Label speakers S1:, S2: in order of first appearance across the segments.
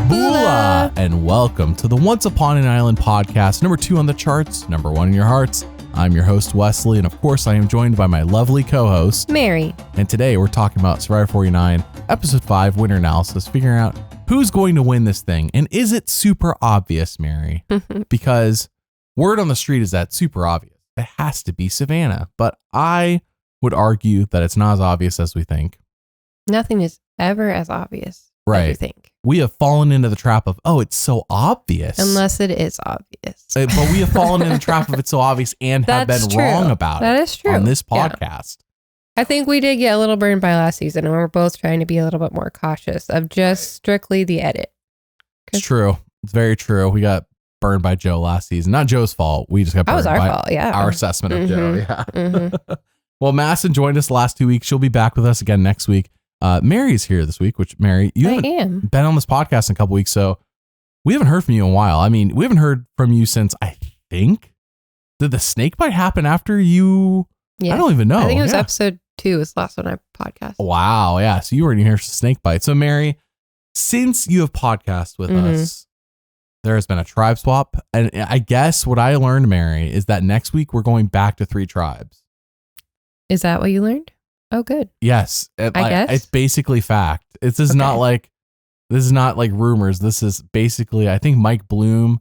S1: Boola! And welcome to the Once Upon an Island podcast, number 2 on the charts, number 1 in your hearts. I'm your host, Wesley, and of course I am joined by my lovely co-host,
S2: Mary.
S1: And today we're talking about Survivor 49, episode 5, winner analysis, figuring out who's going to win this thing. And is it super obvious, Mary? Because word on the street is that it's super obvious. It has to be Savannah, but I would argue that it's not as obvious as we think.
S2: Nothing is ever as obvious as you think.
S1: We have fallen into the trap of, oh, it's so obvious.
S2: Unless it is obvious.
S1: But we have fallen in the trap of it's so obvious and have been wrong about
S2: that
S1: it.
S2: Is true.
S1: On this podcast.
S2: Yeah. I think we did get a little burned by last season, and we're both trying to be a little bit more cautious of just strictly the edit.
S1: It's true. It's very true. We got burned by Joe last season. Not Joe's fault. We just got burned by
S2: fault, yeah.
S1: Our assessment of Joe. Yeah. Well, Madison joined us last 2 weeks. She'll be back with us again next week. Mary's here this week, which, Mary, you haven't been on this podcast in a couple weeks, so we haven't heard from you in a while. I mean, we haven't heard from you since, I think, did the snake bite happen after you? Yeah. I don't even know.
S2: I think it was episode 2 was the last one I podcast.
S1: Wow, yeah, so you weren't here for snake bite. So, Mary, since you have podcast with us, there has been a tribe swap, and I guess what I learned, Mary, is that next week we're going back to 3 tribes.
S2: Is that what you learned? Oh, good.
S1: Yes.
S2: I guess.
S1: It's basically fact. This is not like rumors. This is basically, I think Mike Bloom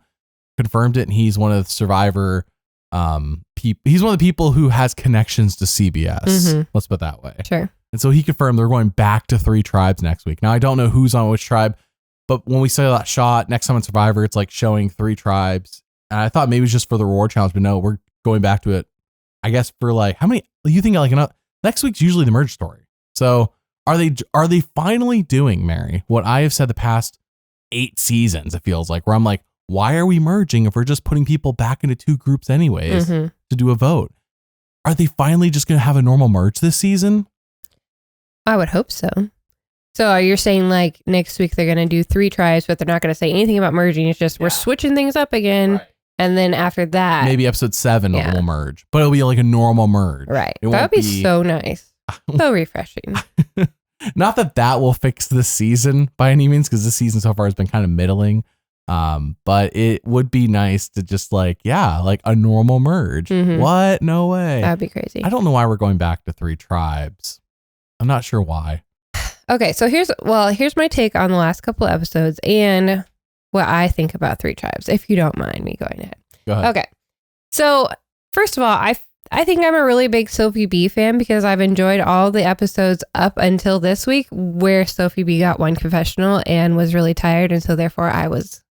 S1: confirmed it, and he's one of the Survivor he's one of the people who has connections to CBS. Let's put it that way.
S2: Sure.
S1: And so he confirmed they're going back to 3 tribes next week. Now, I don't know who's on which tribe, but when we saw that shot next time on Survivor, it's like showing 3 tribes. And I thought maybe it was just for the reward challenge, but no, we're going back to it, I guess, for like, how many, you think like enough? Next week's usually the merge story. So are they finally doing, Mary, what I have said the past 8 seasons, it feels like, where I'm like, why are we merging if we're just putting people back into 2 groups anyways to do a vote? Are they finally just going to have a normal merge this season?
S2: I would hope so. So you're saying like next week they're going to do 3 tribes, but they're not going to say anything about merging. It's just we're switching things up again. Right. And then after that,
S1: maybe episode 7 will merge, but it'll be like a normal merge.
S2: Right. That would be so nice. So refreshing.
S1: Not that will fix this season by any means, because this season so far has been kind of middling. But it would be nice to just like a normal merge. What? No way.
S2: That'd be crazy.
S1: I don't know why we're going back to 3 tribes. I'm not sure why.
S2: Okay. So here's my take on the last couple of episodes and what I think about 3 tribes, if you don't mind me going ahead.
S1: Go ahead.
S2: Okay. So first of all, I think I'm a really big Sophi B fan because I've enjoyed all the episodes up until this week where Sophi B got one confessional and was really tired. And so therefore I was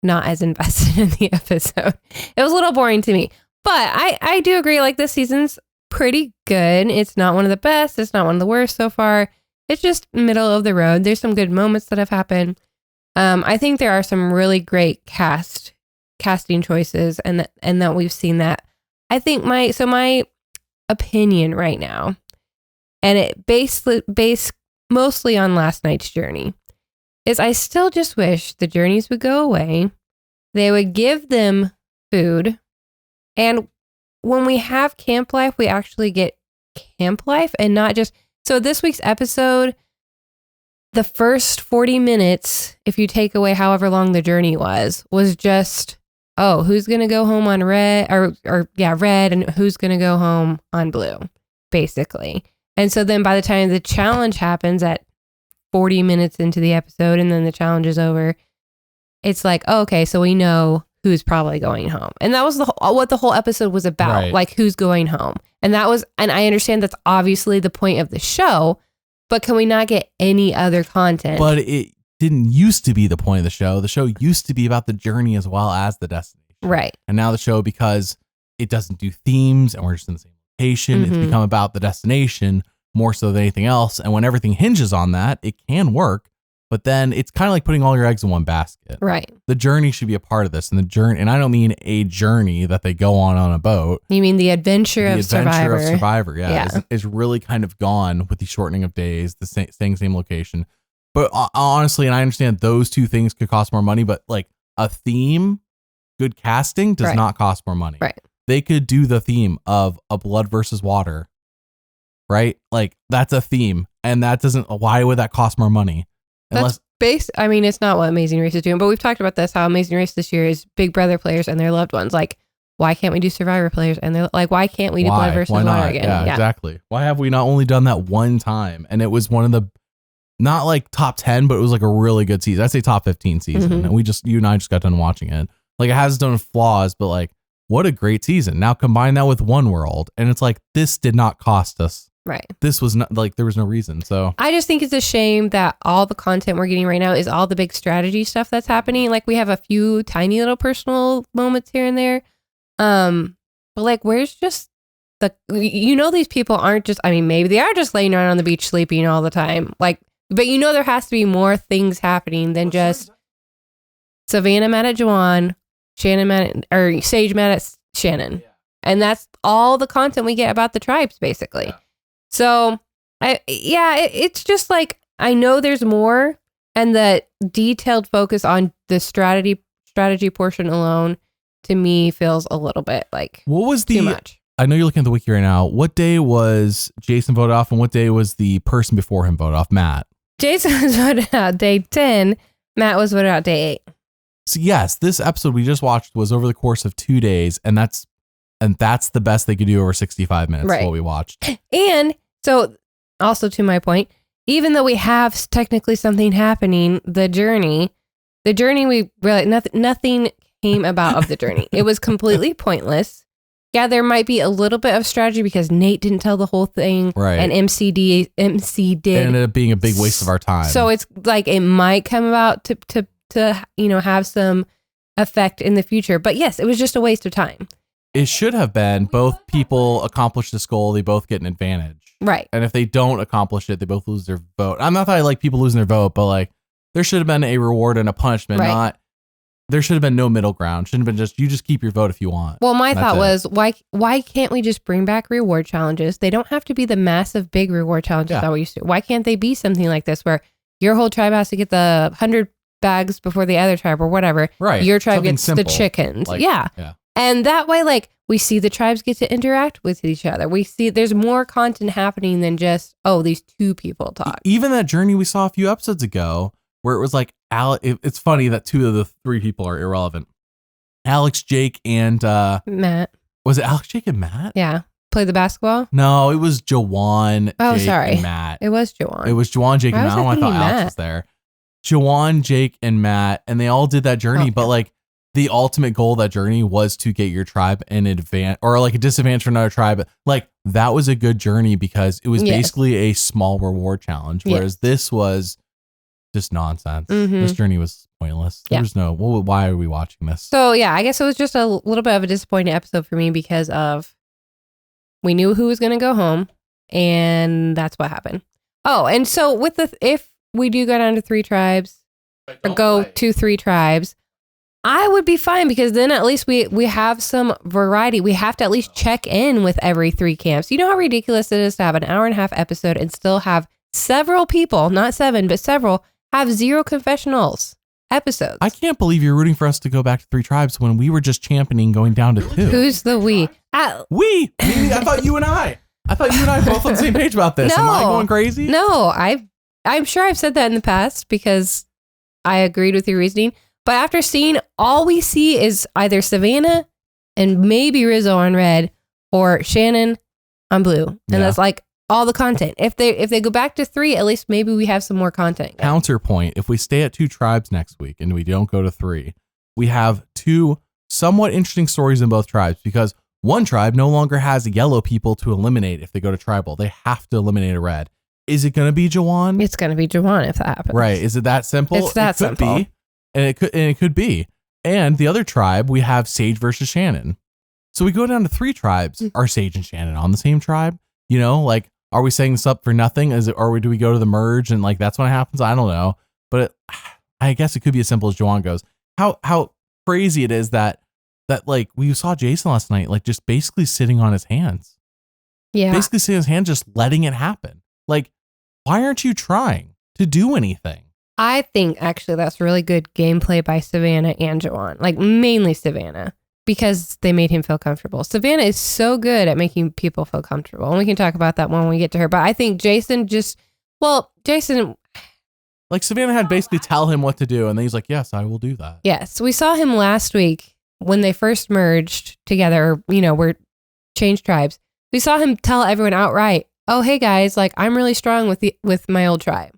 S2: not as invested in the episode. It was a little boring to me, but I do agree. Like, this season's pretty good. It's not one of the best. It's not one of the worst so far. It's just middle of the road. There's some good moments that have happened. I think there are some really great casting choices and that we've seen that. I think my opinion right now, and it based mostly on last night's journey, is I still just wish the journeys would go away. They would give them food. And when we have camp life, we actually get camp life and not just, so this week's episode, the first 40 minutes, if you take away however long the journey was just, oh, who's going to go home on red red, and who's going to go home on blue, basically. And so then by the time the challenge happens at 40 minutes into the episode and then the challenge is over, it's like, oh, okay, so we know who's probably going home. And that was what the whole episode was about, right. Like, who's going home. And I understand that's obviously the point of the show, but can we not get any other content?
S1: But it didn't used to be the point of the show. The show used to be about the journey as well as the destination.
S2: Right.
S1: And now the show, because it doesn't do themes and we're just in the same location, it's become about the destination more so than anything else. And when everything hinges on that, it can work. But then it's kind of like putting all your eggs in one basket.
S2: Right.
S1: The journey should be a part of this. And the journey, and I don't mean a journey that they go on a boat.
S2: You mean the adventure of Survivor.
S1: Yeah. Is really kind of gone with the shortening of days, the same location. But honestly, and I understand those 2 things could cost more money, but like a theme, good casting does not cost more money.
S2: Right.
S1: They could do the theme of a blood versus water, right? Like, that's a theme. And that doesn't, why would that cost more money? Unless
S2: I mean, it's not what Amazing Race is doing, but we've talked about this, how Amazing Race this year is Big Brother players and their loved ones. Like, why can't we do Survivor players? And they're like, why can't we do Blood versus Water again?
S1: Yeah, exactly. Why have we not only done that one time? And it was one of the, not like top 10, but it was like a really good season. I'd say top 15 season. And you and I just got done watching it. Like, it has its own flaws, but like, what a great season. Now combine that with One World. And it's like, this did not cost us.
S2: Right.
S1: This was not like, there was no reason. So
S2: I just think it's a shame that all the content we're getting right now is all the big strategy stuff that's happening. Like, we have a few tiny little personal moments here and there. But like, where's just these people aren't just, I mean, maybe they are just laying around on the beach sleeping all the time. Like, but there has to be more things happening than just Savannah mad at Jawan, Sage mad at Shannon. Yeah. And that's all the content we get about the tribes, basically. Yeah. So, it's just like, I know there's more, and the detailed focus on the strategy portion alone, to me, feels a little bit like too much.
S1: I know you're looking at the wiki right now. What day was Jason voted off, and what day was the person before him voted off, Matt?
S2: Jason was voted out day 10. Matt was voted out day 8.
S1: So yes, this episode we just watched was over the course of 2 days, and that's the best they could do over 65 minutes.
S2: Right.
S1: What we watched.
S2: And so, also to my point, even though we have technically something happening, the journey we really nothing came about of the journey. It was completely pointless. Yeah, there might be a little bit of strategy because Nate didn't tell the whole thing,
S1: right? And
S2: MC did.
S1: It ended up being a big waste of our time.
S2: So it's like it might come about to have some effect in the future. But yes, it was just a waste of time.
S1: It should have been both people accomplish this goal, they both get an advantage.
S2: Right.
S1: And if they don't accomplish it, they both lose their vote. I'm not that I like people losing their vote, but like there should have been a reward and a punishment,
S2: right.
S1: There should have been no middle ground. Shouldn't have been just, you just keep your vote if you want.
S2: Well, my thought was, why can't we just bring back reward challenges? They don't have to be the massive big reward challenges that we used to. Why can't they be something like this where your whole tribe has to get the 100 bags before the other tribe or whatever?
S1: Right.
S2: Your tribe
S1: Something
S2: gets
S1: simple.
S2: the chickens.
S1: Like,
S2: yeah. And that way, like, we see the tribes get to interact with each other. We see there's more content happening than just, these two people talk.
S1: Even that journey we saw a few episodes ago where it was like, it's funny that 2 of the 3 people are irrelevant. Alex, Jake, and
S2: Matt.
S1: Was it Alex, Jake, and Matt?
S2: Yeah. Play the basketball?
S1: No, it was Jawan, Jake,
S2: sorry.
S1: and Matt.
S2: It was Jawan.
S1: It was Jawan, Jake, and Matt. I thought Alex was there. Jawan, Jake, and Matt, and they all did that journey, but like the ultimate goal of that journey was to get your tribe an advance or like a disadvantage for another tribe. Like that was a good journey because it was basically a small reward challenge, whereas this was just nonsense. This journey was pointless. There was why are we watching this?
S2: So yeah, I guess it was just a little bit of a disappointing episode for me because of we knew who was going to go home and that's what happened. Oh, and so if we do go down to 3 tribes or go to 3 tribes, I would be fine because then at least we have some variety. We have to at least check in with every 3 camps. You know how ridiculous it is to have an hour-and-a-half episode and still have several people, not 7, but several, have 0 confessionals episodes.
S1: I can't believe you're rooting for us to go back to 3 tribes when we were just championing going down to 2.
S2: Who's the we?
S1: We? Maybe I thought you and I. Both on the same page about this.
S2: No,
S1: Am I going crazy?
S2: No, I'm sure I've said that in the past because I agreed with your reasoning. But after seeing, all we see is either Savannah and maybe Rizo on red or Shannon on blue. And that's like all the content. If they go back to 3, at least maybe we have some more content.
S1: Counterpoint, if we stay at 2 tribes next week and we don't go to 3, we have 2 somewhat interesting stories in both tribes because one tribe no longer has yellow people to eliminate if they go to tribal. They have to eliminate a red. Is it going to be Jawan?
S2: It's going to be Jawan if that happens.
S1: Right. Is it that simple?
S2: It's that simple.
S1: Be, and it could be. And the other tribe, we have Sage versus Shannon. So we go down to 3 tribes. Are Sage and Shannon on the same tribe? You know, like, are we setting this up for nothing? Or do we go to the merge and like that's when it happens? I don't know. But I guess it could be as simple as Jawan goes. How crazy it is that like we saw Jason last night, like just basically sitting on his hands.
S2: Yeah.
S1: Basically sitting on his hands, just letting it happen. Like, why aren't you trying to do anything?
S2: I think actually that's really good gameplay by Savannah and Jawan, like mainly Savannah, because they made him feel comfortable. Savannah is so good at making people feel comfortable. And we can talk about that when we get to her. But I think Jason just Well, Jason,
S1: Like Savannah had basically tell him what to do, and then he's like, yes, I will do that.
S2: yes, we saw him last week when they first merged together, we're changed tribes. We saw him tell everyone outright, oh, hey guys, like I'm really strong with my old tribe.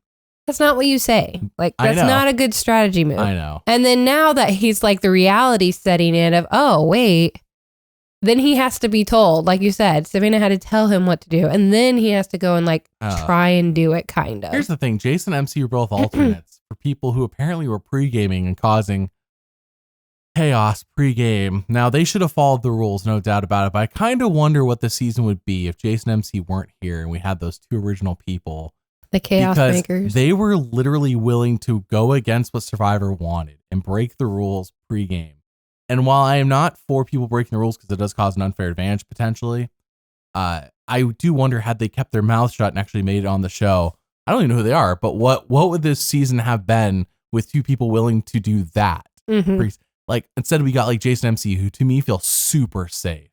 S2: That's not what you say. Like, that's not a good strategy move.
S1: I know.
S2: And then now that he's like the reality setting in of, oh, wait, then he has to be told, like you said, Savannah had to tell him what to do. And then he has to go and like try and do it kind of.
S1: Here's the thing. Jason and MC were both alternates for people who apparently were pre-gaming and causing chaos pre-game. Now, they should have followed the rules, no doubt about it. But I kind of wonder what the season would be if Jason and MC weren't here and we had those two original people.
S2: The chaos makers.
S1: They were literally willing to go against what Survivor wanted and break the rules pre-game. And while I am not for people breaking the rules because it does cause an unfair advantage potentially, I do wonder had they kept their mouth shut and actually made it on the show. I don't even know who they are, but what would this season have been with two people willing to do that?
S2: Mm-hmm.
S1: Like instead we got like Jason MC, who to me feel super safe.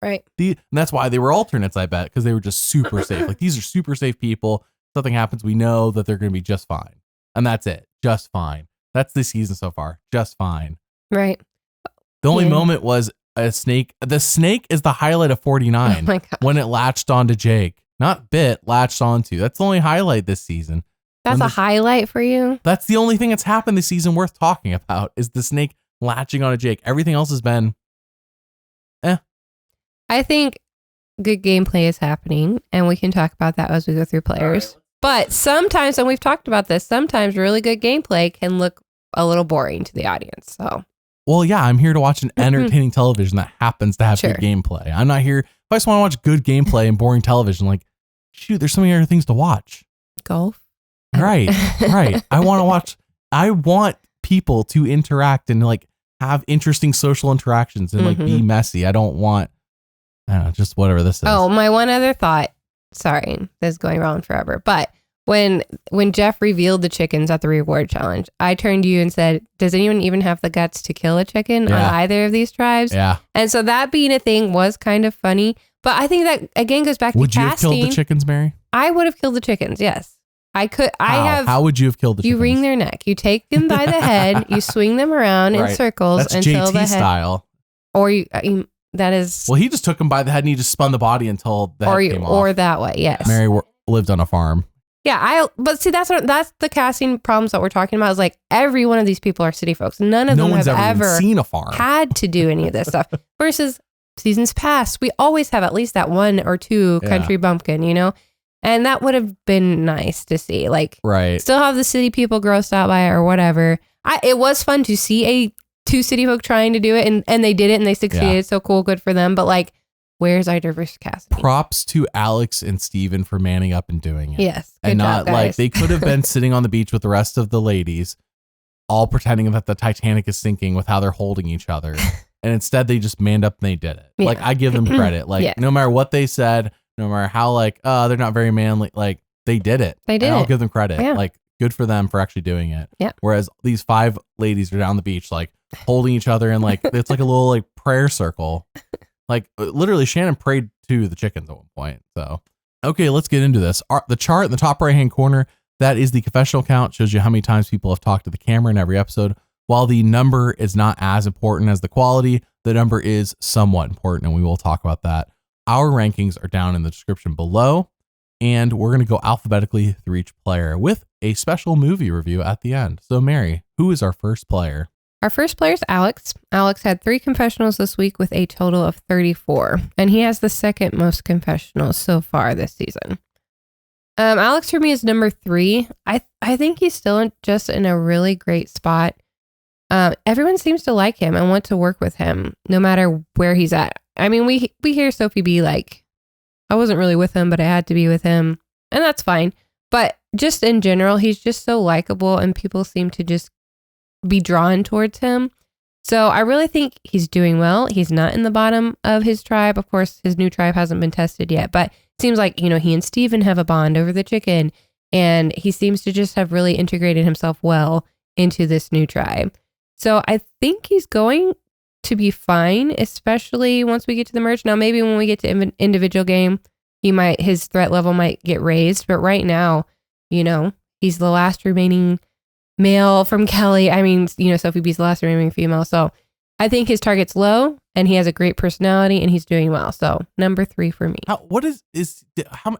S2: Right.
S1: And that's why they were alternates, I bet, because they were just super safe. Like these are super safe people. Something happens, we know that they're going to be just fine. And that's it. Just fine. That's the season so far. Just fine.
S2: Right.
S1: The only moment was a snake. The snake is the highlight of 49
S2: oh my God.
S1: when it latched onto Jake. Not bit, latched onto. That's the only highlight this season.
S2: That's a highlight for you?
S1: That's the only thing that's happened this season worth talking about is the snake latching onto Jake. Everything else has been
S2: I think good gameplay is happening, and we can talk about that as we go through players. But sometimes, and we've talked about this, sometimes really good gameplay can look a little boring to the audience. So,
S1: well, yeah, I'm here to watch an entertaining television that happens to have good gameplay. I'm not here if I just want to watch good gameplay and boring television. Like, shoot, there's so many other things to watch.
S2: Golf.
S1: Right. I want people to interact and like have interesting social interactions and like be messy. I don't know, just whatever this is.
S2: Oh, my one other thought. Sorry, this is going on forever. But when Jeff revealed the chickens at the reward challenge, I turned to you and said, does anyone even have the guts to kill a chicken on either of these tribes?
S1: Yeah.
S2: And so that being a thing was kind of funny. But I think that, again, goes back to casting.
S1: Would you have killed the chickens, Mary?
S2: I would have killed the chickens, yes. I could.
S1: How would you have killed the chickens?
S2: You wring their neck. You take them by the head. You swing them around in circles.
S1: That's
S2: until
S1: JT
S2: the head,
S1: style.
S2: Or that is.
S1: Well, he just took him by the head and he just spun the body until the head came off.
S2: Or that way, yes.
S1: Mary lived on a farm.
S2: Yeah, but see, that's the casting problems that we're talking about. Is like every one of these people are city folks. None of them have ever
S1: seen a farm,
S2: had to do any of this stuff. Versus seasons past, we always have at least that one or two country bumpkin, and that would have been nice to see. Like, still have the city people grossed out by it or whatever. It was fun to see two city folk trying to do it, and they did it and they succeeded. Yeah. So cool, good for them. But like, where's our diverse casting?
S1: Props to Alex and Steven for manning up and doing it.
S2: Yes.
S1: And not like they could have been sitting on the beach with the rest of the ladies, all pretending that the Titanic is sinking with how they're holding each other. And instead they just manned up and they did it. Yeah. Like I give them credit. Like no matter what they said, no matter how like, they're not very manly, like they did it.
S2: They did.
S1: And I'll give them credit. Yeah. Like good for them for actually doing it.
S2: Yeah.
S1: Whereas these 5 ladies are down the beach, like holding each other and like, it's like a little like prayer circle. Like literally Shannon prayed to the chickens at one point. So, okay, let's get into this. The chart in the top right-hand corner, that is the confessional count, shows you how many times people have talked to the camera in every episode. While the number is not as important as the quality, the number is somewhat important, and we will talk about that. Our rankings are down in the description below, and we're going to go alphabetically through each player with a special movie review at the end. So, Mary, who is our first player?
S2: Our first player is Alex. Alex had 3 confessionals this week with a total of 34, and he has the second most confessionals so far this season. Alex for me is number 3. I think he's still just in a really great spot. Everyone seems to like him and want to work with him no matter where he's at. I mean, we hear Sophie B like, I wasn't really with him, but I had to be with him, and that's fine. But just in general, he's just so likable, and people seem to just be drawn towards him. So I really think he's doing well. He's not in the bottom of his tribe. Of course, his new tribe hasn't been tested yet, but it seems like, he and Steven have a bond over the chicken, and he seems to just have really integrated himself well into this new tribe. So I think he's going to be fine, especially once we get to the merge. Now, maybe when we get to individual game, his threat level might get raised, but right now, You know, he's the last remaining male from Kelly. I mean, you know, Sophie B's the last remaining female. So I think his target's low and he has a great personality and he's doing well. So number 3 for me.
S1: How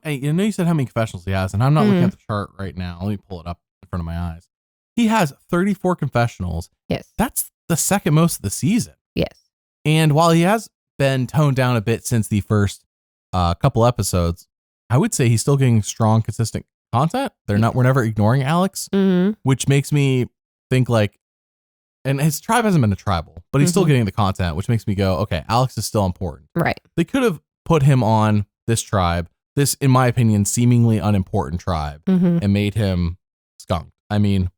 S1: I know you said how many confessionals he has, and I'm not looking at the chart right now. Let me pull it up in front of my eyes. He has 34 confessionals.
S2: Yes.
S1: That's the second most of the season.
S2: Yes.
S1: And while he has been toned down a bit since the first couple episodes, I would say he's still getting strong, consistent content. We're never ignoring Alex, which makes me think like, and his tribe hasn't been a tribal, but he's still getting the content, which makes me go, okay, Alex is still important.
S2: Right.
S1: They could have put him on this tribe, this, in my opinion, seemingly unimportant tribe, and made him skunked. I mean,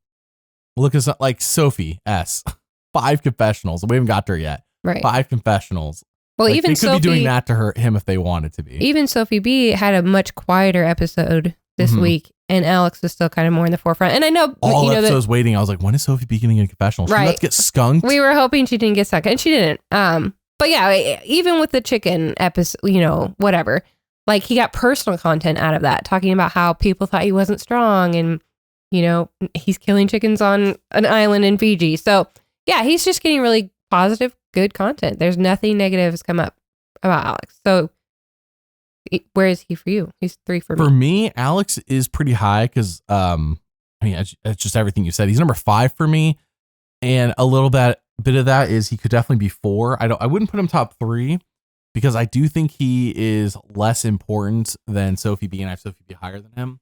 S1: look at like Sophie S. 5 confessionals. We haven't got to her yet.
S2: Right.
S1: 5 confessionals.
S2: Well,
S1: like,
S2: even
S1: they could
S2: Sophie,
S1: be doing that to him if they wanted to be.
S2: Even Sophie B had a much quieter episode this week, and Alex was still kind of more in the forefront. And I know
S1: all episodes waiting. I was like, when is Sophie B getting a confessional? Right. Let's get skunked.
S2: We were hoping she didn't get skunked, and she didn't. But yeah, even with the chicken episode, you know, whatever, like he got personal content out of that, talking about how people thought he wasn't strong, and you know, he's killing chickens on an island in Fiji. So yeah, he's just getting really positive, good content. There's nothing negative has come up about Alex. So where is he for you? He's 3 for me.
S1: For me, Alex is pretty high because, I mean, it's just everything you said. He's number 5 for me. And a little bit of that is he could definitely be 4. I wouldn't put him top 3 because I do think he is less important than Sophie B, and I have Sophie B higher than him.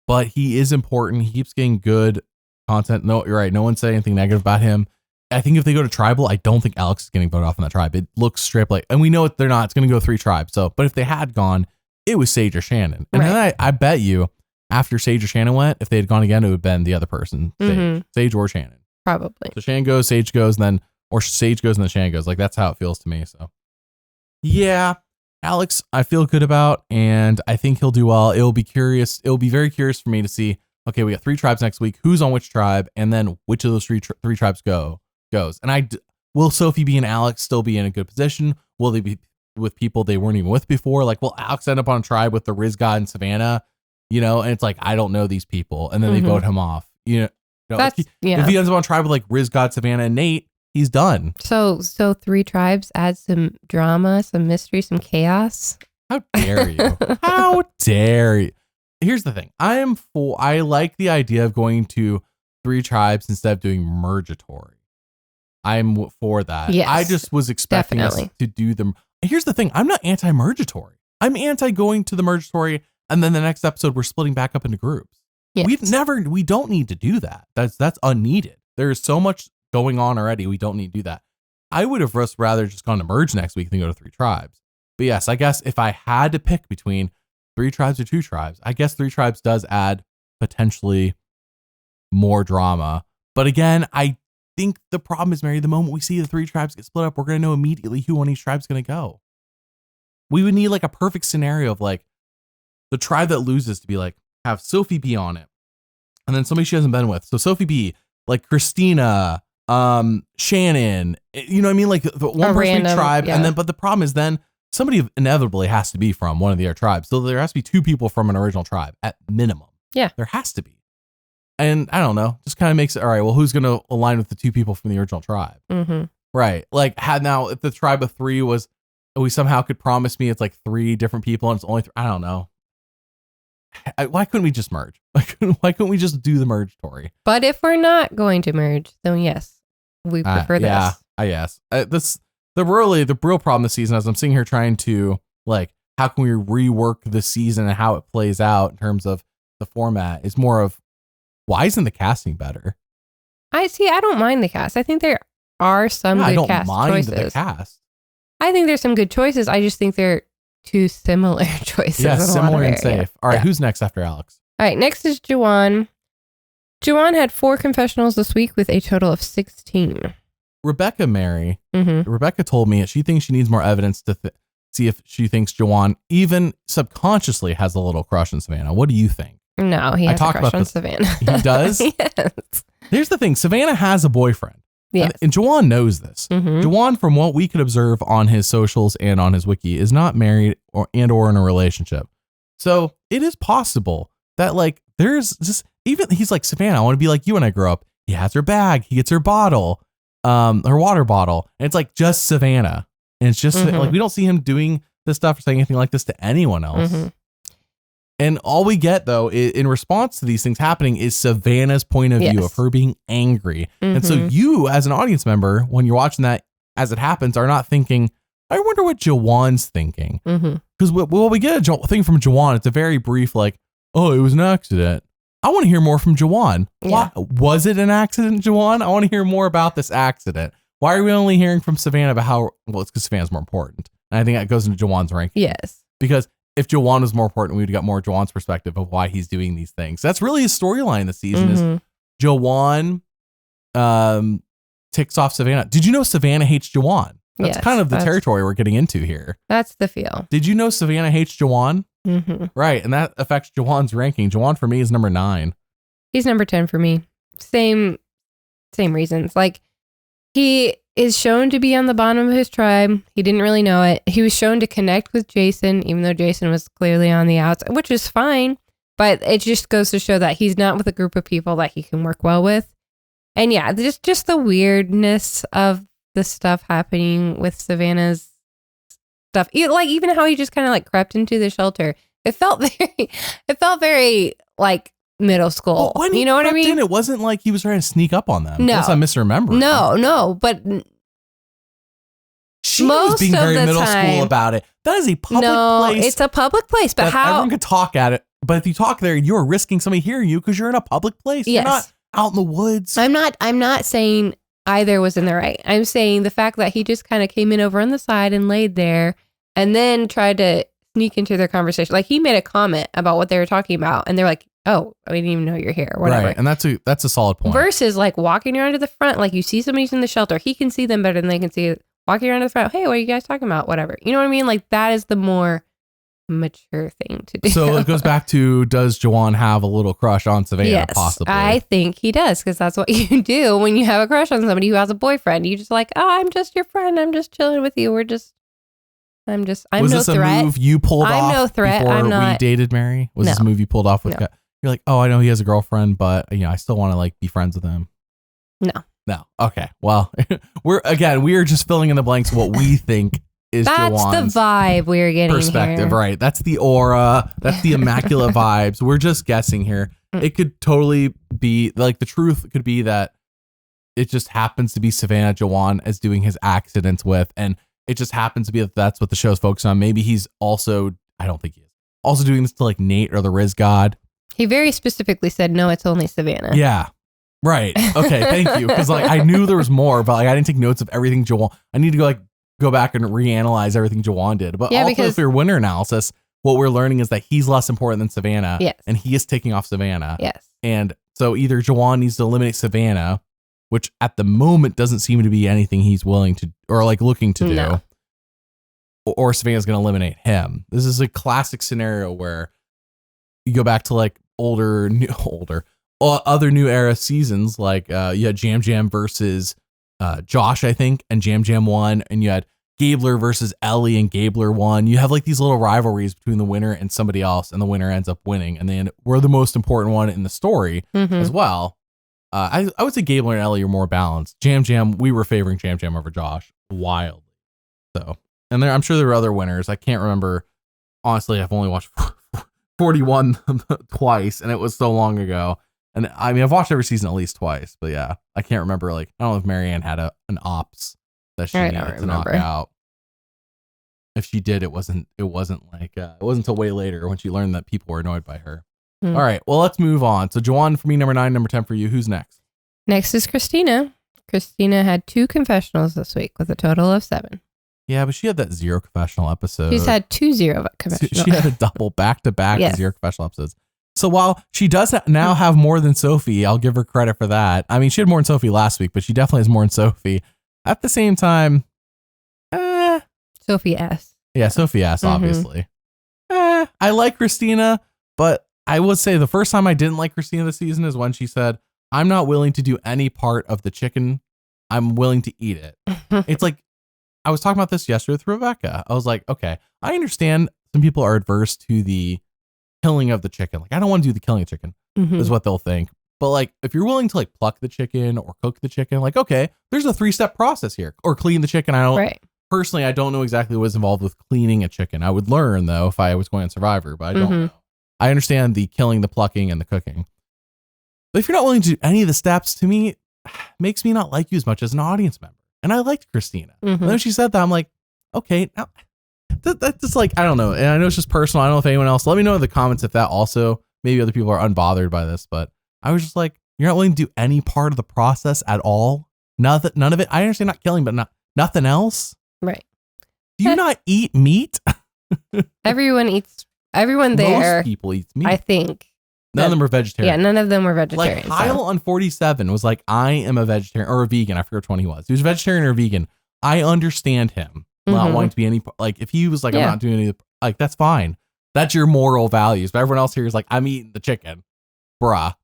S1: But he is important. He keeps getting good content. No, you're right. No one said anything negative about him. I think if they go to tribal, I don't think Alex is getting voted off in that tribe. It looks straight up like, and we know they're not. It's going to go 3 tribes. So, but if they had gone, it was Sage or Shannon. And then I bet you after Sage or Shannon went, if they had gone again, it would have been the other person, Sage or Shannon.
S2: Probably.
S1: So Shannon goes, Sage goes, and then, or Sage goes and then Shannon goes. Like that's how it feels to me. So yeah, Alex, I feel good about, and I think he'll do well. It'll be very curious for me to see, okay, we got 3 tribes next week. Who's on which tribe? And then which of those three tribes goes. And will Sophie B and Alex still be in a good position? Will they be with people they weren't even with before? Like, will Alex end up on a tribe with the Rizgod and Savannah? You know, and it's like, I don't know these people. And then they vote him off. You know, if he ends up on a tribe with like Rizgod, Savannah, and Nate, he's done.
S2: So 3 tribes add some drama, some mystery, some chaos.
S1: How dare you? How dare you? Here's the thing. I like the idea of going to 3 tribes instead of doing mergatory. I'm for that.
S2: Yes,
S1: I just was expecting us to do them. Here's the thing. I'm not anti-mergatory. I'm anti going to the mergatory and then the next episode we're splitting back up into groups.
S2: Yes.
S1: We don't need to do that. That's unneeded. There's so much going on already. We don't need to do that. I would have rather just gone to merge next week than go to 3 tribes. But yes, I guess if I had to pick between 3 tribes or 2 tribes, I guess 3 tribes does add potentially more drama. But again, I think the problem is, Mary, the moment we see the 3 tribes get split up, we're going to know immediately who on each tribe is going to go. We would need like a perfect scenario of like the tribe that loses to be like, have Sophie B on it. And then somebody she hasn't been with. So Sophie B, like Kristina, Shannon, you know what I mean? Like the one person tribe. Yeah. And then, but the problem is then somebody inevitably has to be from one of the other tribes. So there has to be 2 people from an original tribe at minimum.
S2: Yeah.
S1: There has to be. And I don't know, just kind of makes it, all right, well, who's going to align with the 2 people from the original tribe? Right. Like if the tribe of 3 was, we somehow could promise me it's like 3 different people and it's only, I don't know. Why couldn't we just merge? Why couldn't we just do the mergatory?
S2: But if we're not going to merge, then yes, we prefer this.
S1: Yeah, yes. The real problem this season, as I'm sitting here trying to like, how can we rework the season and how it plays out in terms of the format, is more of, why isn't the casting better?
S2: I don't mind the cast. I think there are some good cast choices. I don't mind the cast. I think there's some good choices. I just think they're 2 similar choices.
S1: Yeah, similar and safe. All right, who's next after Alex?
S2: All right, next is Jawan. Jawan had 4 confessionals this week with a total of 16.
S1: Rebecca told me she thinks she needs more evidence to see if she thinks Jawan even subconsciously has a little crush on Savannah. What do you think?
S2: No, he has a crush on Savannah.
S1: He does?
S2: Yes.
S1: Here's the thing. Savannah has a boyfriend.
S2: Yes.
S1: And Jawan knows this. Jawan, from what we could observe on his socials and on his wiki, is not married or in a relationship. So it is possible that like there's just even he's like, Savannah, I want to be like you when I grow up. He has her bag, he gets her bottle, her water bottle, and it's like just Savannah. And it's just like we don't see him doing this stuff or saying anything like this to anyone else. And all we get though in response to these things happening is Savannah's point of view of her being angry. And so you as an audience member, when you're watching that as it happens, are not thinking, I wonder what Jawan's thinking. Because we get a thing from Jawan. It's a very brief like, oh, it was an accident. I want to hear more from Jawan.
S2: Yeah.
S1: Was it an accident, Jawan? I want to hear more about this accident. Why are we only hearing from Savannah about how, well, it's because Savannah's more important. And I think that goes into Jawan's ranking.
S2: Yes.
S1: Because if Jawan was more important, we would have got more Jawan's perspective of why he's doing these things. That's really his storyline this season is Jawan ticks off Savannah. Did you know Savannah hates Jawan? That's kind of the territory we're getting into here.
S2: That's the feel.
S1: Did you know Savannah hates Jawan? Right. And that affects Jawan's ranking. Jawan for me is number 9.
S2: He's number 10 for me. Same reasons. Like, he is shown to be on the bottom of his tribe. He didn't really know it. He was shown to connect with Jason, even though Jason was clearly on the outs, which is fine. But it just goes to show that he's not with a group of people that he can work well with. And yeah, just the weirdness of the stuff happening with Savannah's stuff. Like even how he just kind of like crept into the shelter. It felt very like middle school.
S1: Well,
S2: you know what I mean?
S1: It wasn't like he was trying to sneak up on them.
S2: No.
S1: Unless I'm misremembering.
S2: No, but
S1: she was being very middle school about it. That is a public place.
S2: No, it's a public place, but how
S1: everyone could talk at it. But if you talk there, you're risking somebody hearing you because you're in a public place.
S2: Yes.
S1: You're not out in the woods.
S2: I'm not saying either was in the right. I'm saying the fact that he just kind of came in over on the side and laid there and then tried to sneak into their conversation. Like he made a comment about what they were talking about and they're like, oh, I didn't even know you're here or whatever.
S1: Right. And that's a solid point.
S2: Versus like walking around to the front, like you see somebody's in the shelter. He can see them better than they can see it. Walking around to the front. Hey, what are you guys talking about? Whatever. You know what I mean? Like that is the more mature thing to do.
S1: So it goes back to, does Jawan have a little crush on Savannah?
S2: Yes,
S1: possibly.
S2: I think he does because that's what you do when you have a crush on somebody who has a boyfriend. You just like, oh, I'm just your friend. I'm just chilling with you. I'm
S1: Was
S2: no
S1: this
S2: threat.
S1: a move you pulled off?
S2: I'm no threat.
S1: Before
S2: I'm not.
S1: we dated Mary? Was this a move you pulled off with?
S2: No.
S1: You're like, oh, I know he has a girlfriend, but I still want to like be friends with him. No. Okay. Well, we are just filling in the blanks of what we think is
S2: That's
S1: Jawan's
S2: the vibe we're getting
S1: perspective,
S2: here.
S1: right? That's the aura. That's the immaculate vibes. We're just guessing here. It could totally be like the truth could be that it just happens to be Savannah Jawan as doing his accidents with, and it just happens to be that that's what the show's focused on. Maybe he's also, I don't think he is, also doing this to like Nate or the Rizgod. He
S2: very specifically said, no, it's only Savannah.
S1: Yeah. Right. Okay. Thank you. Because like I knew there was more, but like I didn't take notes of everything Jawan. I need to go back and reanalyze everything Jawan did. But also for your winner analysis, what we're learning is that he's less important than Savannah.
S2: Yes.
S1: And he is taking off Savannah.
S2: Yes.
S1: And so either Jawan needs to eliminate Savannah, which at the moment doesn't seem to be anything he's willing to or like looking to do, or Savannah's going to eliminate him. This is a classic scenario where you go back to like other new era seasons, like you had Jam Jam versus Josh, I think, and Jam Jam won, and you had Gabler versus Ellie and Gabler won. You have like these little rivalries between the winner and somebody else, and the winner ends up winning, and then we're the most important one in the story as well. I would say Gabler and Ellie are more balanced. Jam Jam, we were favoring Jam Jam over Josh wildly. So, and I'm sure there were other winners. I can't remember. Honestly, I've only watched 41 twice, and it was so long ago. And I mean, I've watched every season at least twice, but yeah, I can't remember. Like, I don't know if Marianne had an ops that she needed to knock out. If she did, it wasn't until way later when she learned that people were annoyed by her. All right, well, let's move on. So Jawan for me, number 9, number 10 for you. Who's next?
S2: Next is Kristina. Kristina had 2 confessionals this week with a total of 7.
S1: Yeah, but she had that 0 confessional episode.
S2: She's had 2 0 confessionals.
S1: She had a double back-to-back 0 confessional episodes. So while she does now have more than Sophie, I'll give her credit for that. I mean, she had more than Sophie last week, but she definitely has more than Sophie. At the same time,
S2: Sophie S.
S1: Yeah, Sophie S, obviously. I like Kristina, but I would say the first time I didn't like Kristina this season is when she said, I'm not willing to do any part of the chicken. I'm willing to eat it. It's like, I was talking about this yesterday with Rebecca. I was like, okay, I understand some people are adverse to the killing of the chicken. Like, I don't want to do the killing of chicken, is what they'll think. But like, if you're willing to like pluck the chicken or cook the chicken, like, okay, there's a 3-step process here. Or clean the chicken. Personally, I don't know exactly what's involved with cleaning a chicken. I would learn though if I was going on Survivor, but I don't know. I understand the killing, the plucking, and the cooking. But if you're not willing to do any of the steps, to me, it makes me not like you as much as an audience member. And I liked Kristina. And then she said that, I'm like, okay, now that's just like, I don't know. And I know it's just personal. I don't know if anyone else, let me know in the comments if that also, maybe other people are unbothered by this, but I was just like, you're not willing to do any part of the process at all. None of it. I understand not killing, but nothing else.
S2: Right.
S1: Do you not eat meat?
S2: Everyone there.
S1: Most people eat meat.
S2: I think.
S1: None of them were vegetarian.
S2: Yeah, none of them were vegetarian.
S1: Like Kyle on 47 was like, I am a vegetarian or a vegan. I forget which one he was. He was a vegetarian or a vegan. I understand him not wanting to be any, like if he was like, I'm not doing any, like that's fine. That's your moral values. But everyone else here is like, I'm eating the chicken. Bruh.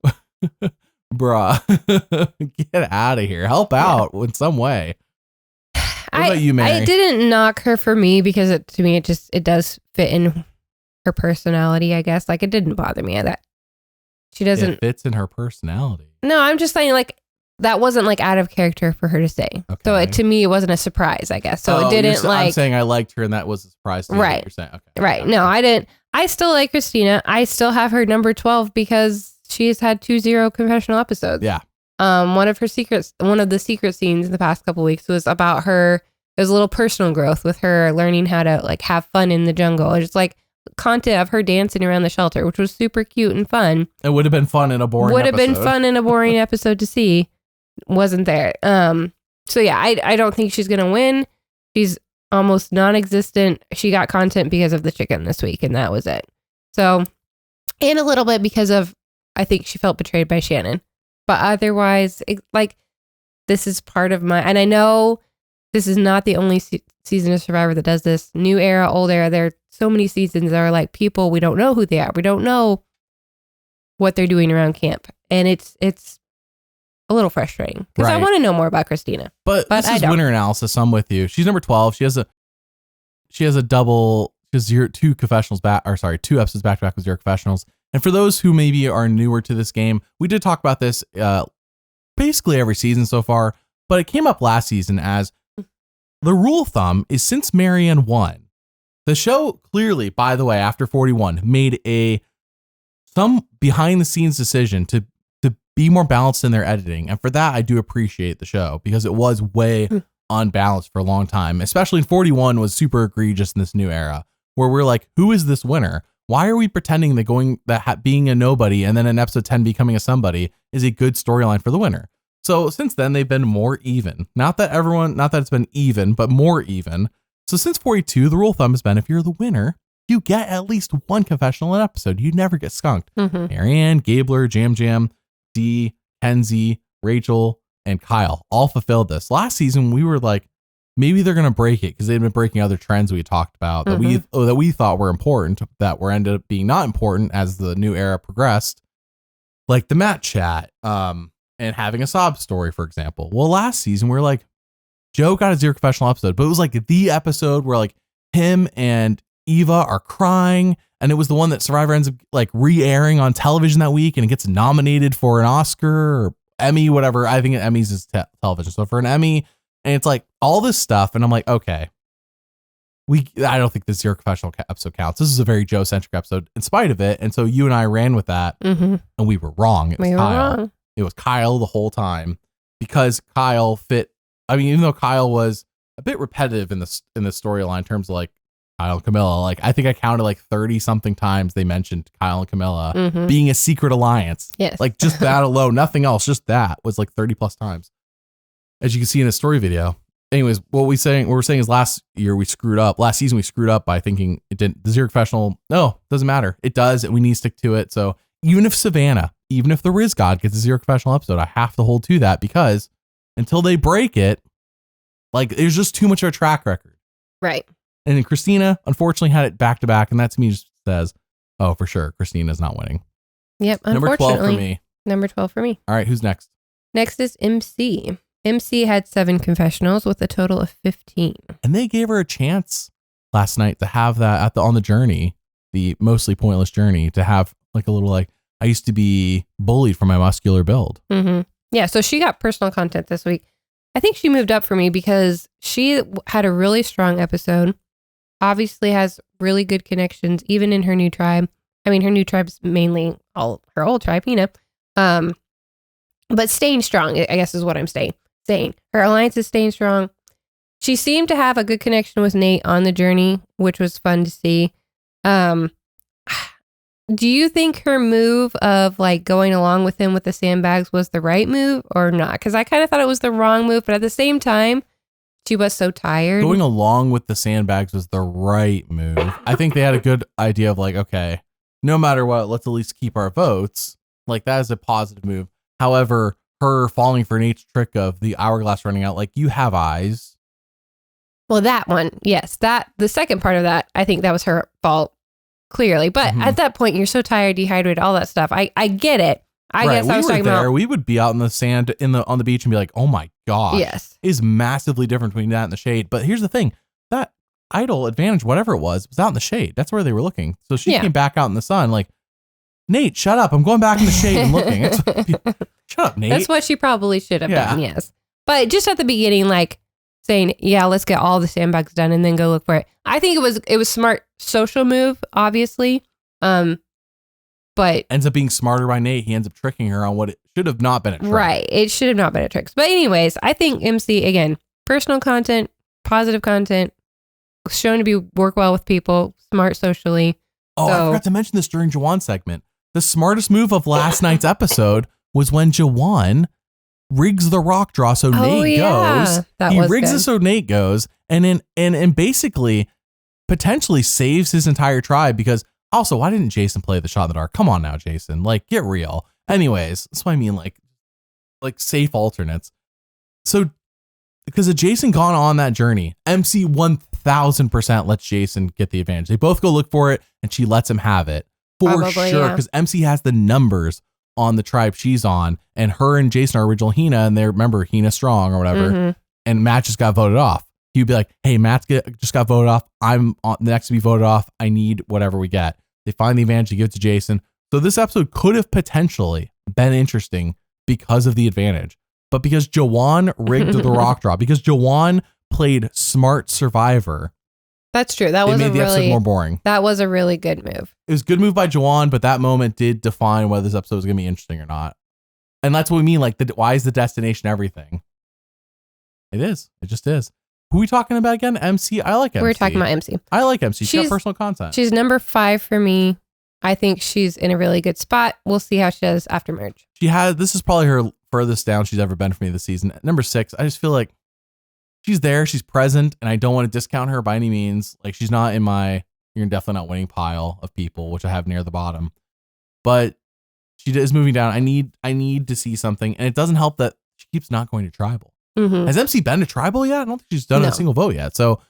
S1: Get out of here. Help out in some way. What about you, Mary?
S2: I didn't knock her for me because to me, it does fit in her personality, I guess. Like it didn't bother me that she doesn't.
S1: It fits in her personality.
S2: No, I'm just saying like that wasn't like out of character for her to say. Okay. So to me, it wasn't a surprise, I guess. So it didn't like.
S1: I'm saying I liked her and that was a surprise to you.
S2: Right.
S1: You're saying. Okay.
S2: Right. No, I didn't. I still like Kristina. I still have her number 12 because she has had 2 0 confessional episodes.
S1: Yeah.
S2: One of the secret scenes in the past couple weeks was about her. It was a little personal growth with her learning how to like have fun in the jungle. It's just like content of her dancing around the shelter, which was super cute and fun.
S1: It would have been fun in a boring
S2: episode to see. Wasn't there. So yeah, I don't think she's gonna win. She's almost non-existent. She got content because of the chicken this week, and that was it. So, and a little bit because of, I think she felt betrayed by Shannon. But otherwise, this is part of my, and I know this is not the only season of Survivor that does this. New era, old era. There are so many seasons that are like people, we don't know who they are. We don't know what they're doing around camp. And it's a little frustrating because I want to know more about Kristina.
S1: But this is winner analysis. I'm with you. She's number 12. She has a double, two episodes back to back with 0 confessionals. And for those who maybe are newer to this game, we did talk about this basically every season so far, but it came up last season as the rule of thumb is since Marianne won, the show clearly, by the way, after 41, made some behind the scenes decision to be more balanced in their editing. And for that, I do appreciate the show because it was way unbalanced for a long time, especially in 41 was super egregious in this new era where we're like, who is this winner? Why are we pretending that being a nobody and then in episode 10 becoming a somebody is a good storyline for the winner? So since then, they've been more even. Not that it's been even, but more even. So since 42, the rule of thumb has been if you're the winner, you get at least one confessional an episode. You never get skunked. Marianne, Gabler, Jam, Dee, Kenzie, Rachel, and Kyle all fulfilled this. Last season, we were like, maybe they're going to break it because they've been breaking other trends we talked about that we thought were important that were ended up being not important as the new era progressed, like the Matt chat and having a sob story, for example. Well, last season, we were like, Joe got a 0 confessional episode, but it was like the episode where like him and Eva are crying. And it was the one that Survivor ends up like re-airing on television that week and it gets nominated for an Oscar or Emmy, whatever. I think Emmys is television. So for an Emmy, and it's like all this stuff. And I'm like, okay, I don't think this 0 confessional episode counts. This is a very Joe-centric episode in spite of it. And so you and I ran with that and we were wrong. It was Kyle. It was Kyle the whole time because Kyle fit. I mean, even though Kyle was a bit repetitive in the storyline in terms of like Kyle and Camilla, like I think I counted like 30 something times they mentioned Kyle and Camilla being a secret alliance.
S2: Yes.
S1: Like just that alone, nothing else, just that was like 30 plus times. As you can see in a story video. Anyways, what we're saying is last season we screwed up by thinking it didn't, the 0 confessional, no, doesn't matter. It does, and we need to stick to it. So even if Savannah, even if the Rizgod gets a 0 confessional episode, I have to hold to that because until they break it, like there's just too much of a track record.
S2: Right.
S1: And then Kristina, unfortunately, had it back to back, and that to me just says, oh, for sure, Kristina's not winning.
S2: Yep,
S1: Number 12 for me.
S2: Number 12 for me.
S1: All right, who's next?
S2: Next is MC. MC had 7 confessionals with a total of 15.
S1: And they gave her a chance last night to have that on the journey. the mostly pointless journey to have like a little like, I used to be bullied for my muscular build.
S2: Mm-hmm. Yeah, so she got personal content this week. I think she moved up for me because she had a really strong episode. Obviously has really good connections, even in her new tribe. I mean, her new tribe's mainly all her old tribe, but staying strong, I guess is what I'm saying. Her alliance is staying strong. She seemed to have a good connection with Nate on the journey, which was fun to see. Do you think her move of like going along with him with the sandbags was the right move or not? Because I kind of thought it was the wrong move, but at the same time, she was so tired.
S1: Going along with the sandbags was the right move. I think they had a good idea of like, okay, no matter what, let's at least keep our votes. Like that is a positive move. However, her falling for Nate's trick of the hourglass running out, like you have eyes.
S2: Well, that one, yes. The second part of that, I think that was her fault. Clearly, but at that point, you're so tired, dehydrated, all that stuff. I get it. I guess I was talking about.
S1: We would be out in the sand on the beach and be like, "Oh my gosh,
S2: yes,
S1: is massively different between that and the shade." But here's the thing: that idol advantage, whatever it was out in the shade. That's where they were looking. So she came back out in the sun, like, Nate, shut up! I'm going back in the shade and looking. Shut up, Nate.
S2: That's what she probably should have done. Yes, but just at the beginning, like saying, "Yeah, let's get all the sandbags done and then go look for it." I think it was smart social move, obviously. But
S1: ends up being smarter by Nate. He ends up tricking her on what it should have not been a trick.
S2: Right. It should have not been a trick. But anyways, I think MC, again, personal content, positive content, shown to be work well with people, smart socially.
S1: Oh, I forgot to mention this during Jawan's segment. The smartest move of last night's episode was when Jawan rigs the rock draw so Nate goes. He rigs it so Nate goes and basically potentially saves his entire tribe because also, why didn't Jason play the shot in the dark? Come on now, Jason. Like, get real. Anyways, that's what I mean, like safe alternates. So, because of Jason gone on that journey, MC 1000% lets Jason get the advantage. They both go look for it, and she lets him have it. For sure, because MC has the numbers on the tribe she's on, and her and Jason are original Hina, and they're, remember, Hina strong or whatever, and Matt just got voted off. He'd be like, hey, Matt just got voted off. I'm the next to be voted off. I need whatever we get. They find the advantage, they give it to Jason. So this episode could have potentially been interesting because of the advantage. But because Jawan rigged the rock draw, because Jawan played smart survivor.
S2: That's true. That
S1: made the episode more boring.
S2: That was a really good move.
S1: It was a good move by Jawan, but that moment did define whether this episode was going to be interesting or not. And that's what we mean. Like, why is the destination everything? It is. It just is. Who are we talking about again? MC? I like MC.
S2: We're talking about MC.
S1: I like MC. She's got personal content.
S2: She's number 5 for me. I think she's in a really good spot. We'll see how she does after merge.
S1: This is probably her furthest down she's ever been for me this season. Number 6, I just feel like she's there, she's present, and I don't want to discount her by any means. Like, she's not in my you're definitely not winning pile of people, which I have near the bottom. But she is moving down. I need to see something, and it doesn't help that she keeps not going to tribal. Has MC been to tribal yet? I don't think she's done a single vote yet. So,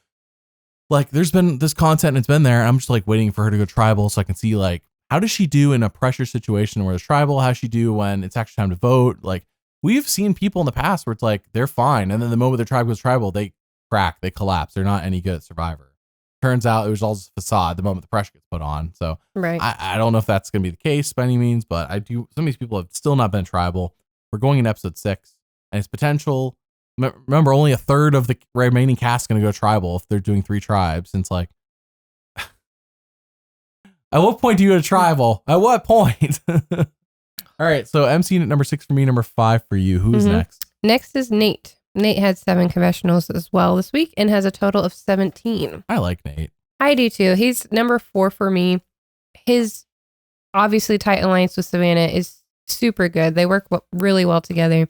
S1: like, there's been this content and it's been there. And I'm just like waiting for her to go tribal so I can see, like, how does she do in a pressure situation where there's tribal? How does she do when it's actually time to vote? Like, we've seen people in the past where it's like they're fine, and then the moment their tribe goes tribal, they crack, they collapse. They're not any good at Survivor. Turns out it was all just a facade the moment the pressure gets put on. So I don't know if that's going to be the case by any means, but some of these people have still not been tribal. We're going in episode 6, and it's potential. Remember, only a third of the remaining cast is going to go tribal if they're doing 3 tribes. And it's like, at what point do you go to tribal? At what point? All right. So MC at number 6 for me, number 5 for you. Who's next?
S2: Next is Nate. Nate had 7 confessionals as well this week and has a total of 17.
S1: I like Nate.
S2: I do too. He's number 4 for me. His obviously tight alliance with Savannah is super good. They work really well together.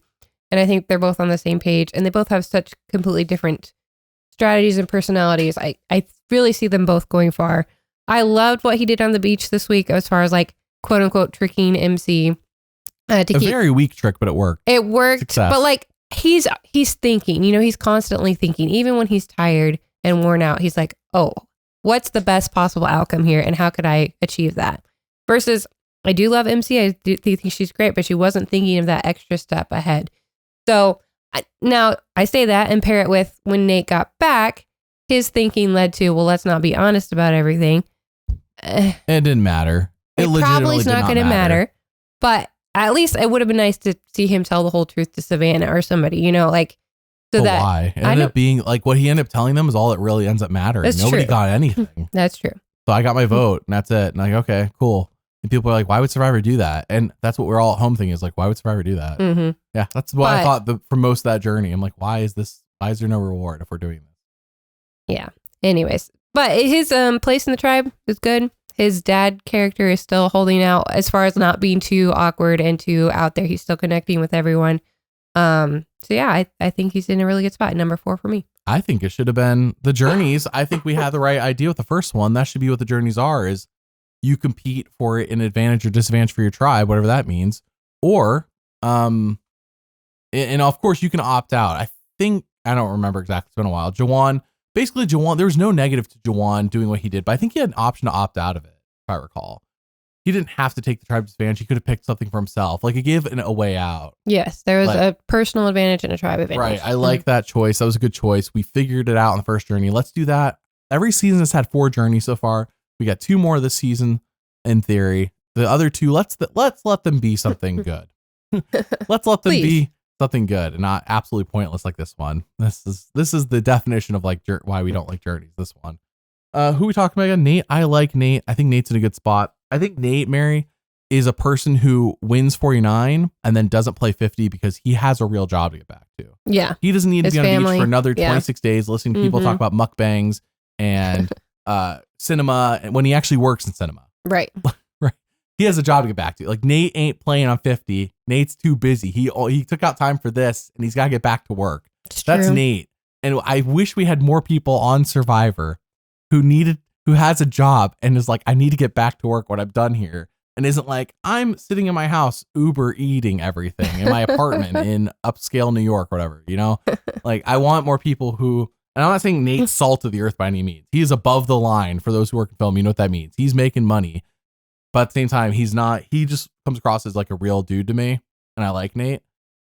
S2: And I think they're both on the same page, and they both have such completely different strategies and personalities. I really see them both going far. I loved what he did on the beach this week as far as like quote unquote tricking MC.
S1: Very weak trick, but it worked.
S2: It worked.
S1: Success.
S2: But like he's thinking, he's constantly thinking, even when he's tired and worn out, he's like, oh, what's the best possible outcome here? And how could I achieve that? Versus I do love MC. I do think she's great, but she wasn't thinking of that extra step ahead. So now I say that and pair it with when Nate got back, his thinking led to, well, let's not be honest about everything.
S1: It didn't matter.
S2: It probably is not going to matter. But at least it would have been nice to see him tell the whole truth to Savannah or somebody, you know, like. So
S1: but
S2: that
S1: why? It ended up being like what he ended up telling them is all that really ends up mattering. Nobody got anything.
S2: That's true.
S1: So I got my vote and that's it. And like, okay, cool. And people are like, why would Survivor do that? And that's what we're all at home thinking is like, why would Survivor do that?
S2: Mm-hmm.
S1: Yeah, that's what I thought for most of that journey. I'm like, why is there no reward if we're doing this?
S2: Yeah. Anyways, but his place in the tribe is good. His dad character is still holding out as far as not being too awkward and too out there. He's still connecting with everyone. So yeah, I think he's in a really good spot. Number 4 for me.
S1: I think it should have been the journeys. I think we had the right idea with the first one. That should be what the journeys are, is you compete for an advantage or disadvantage for your tribe, whatever that means. Or, and of course you can opt out. I don't remember exactly. It's been a while. Jawan, there was no negative to Jawan doing what he did, but I think he had an option to opt out of it, if I recall. He didn't have to take the tribe disadvantage. He could have picked something for himself. Like it gave a way out.
S2: Yes, there was a personal advantage and a tribe advantage.
S1: Right. I like that choice. That was a good choice. We figured it out in the first journey. Let's do that. Every season has had 4 journeys so far. We got 2 more this season in theory. The other 2, let's let them be something good. Let's let them be something good and not absolutely pointless like this one. This is the definition of like why we don't like journeys. This one. Who we talking about again? Nate. I like Nate. I think Nate's in a good spot. I think Nate, Mary, is a person who wins 49 and then doesn't play 50 because he has a real job to get back to.
S2: Yeah.
S1: He doesn't need to be on the beach for another 26 days listening to people talk about mukbangs and cinema when he actually works in cinema.
S2: Right.
S1: Right. He has a job to get back to. Like Nate ain't playing on 50. Nate's too busy. He took out time for this and he's got to get back to work. That's Nate. And I wish we had more people on Survivor who has a job and is like, I need to get back to work when I'm done here. And isn't like, I'm sitting in my house, Uber eating everything in my apartment in upscale New York, whatever, you know, like I want more people who, and I'm not saying Nate's salt of the earth by any means. He is above the line for those who work in film. You know what that means. He's making money, but at the same time, he's not, he just comes across as like a real dude to me. And I like Nate.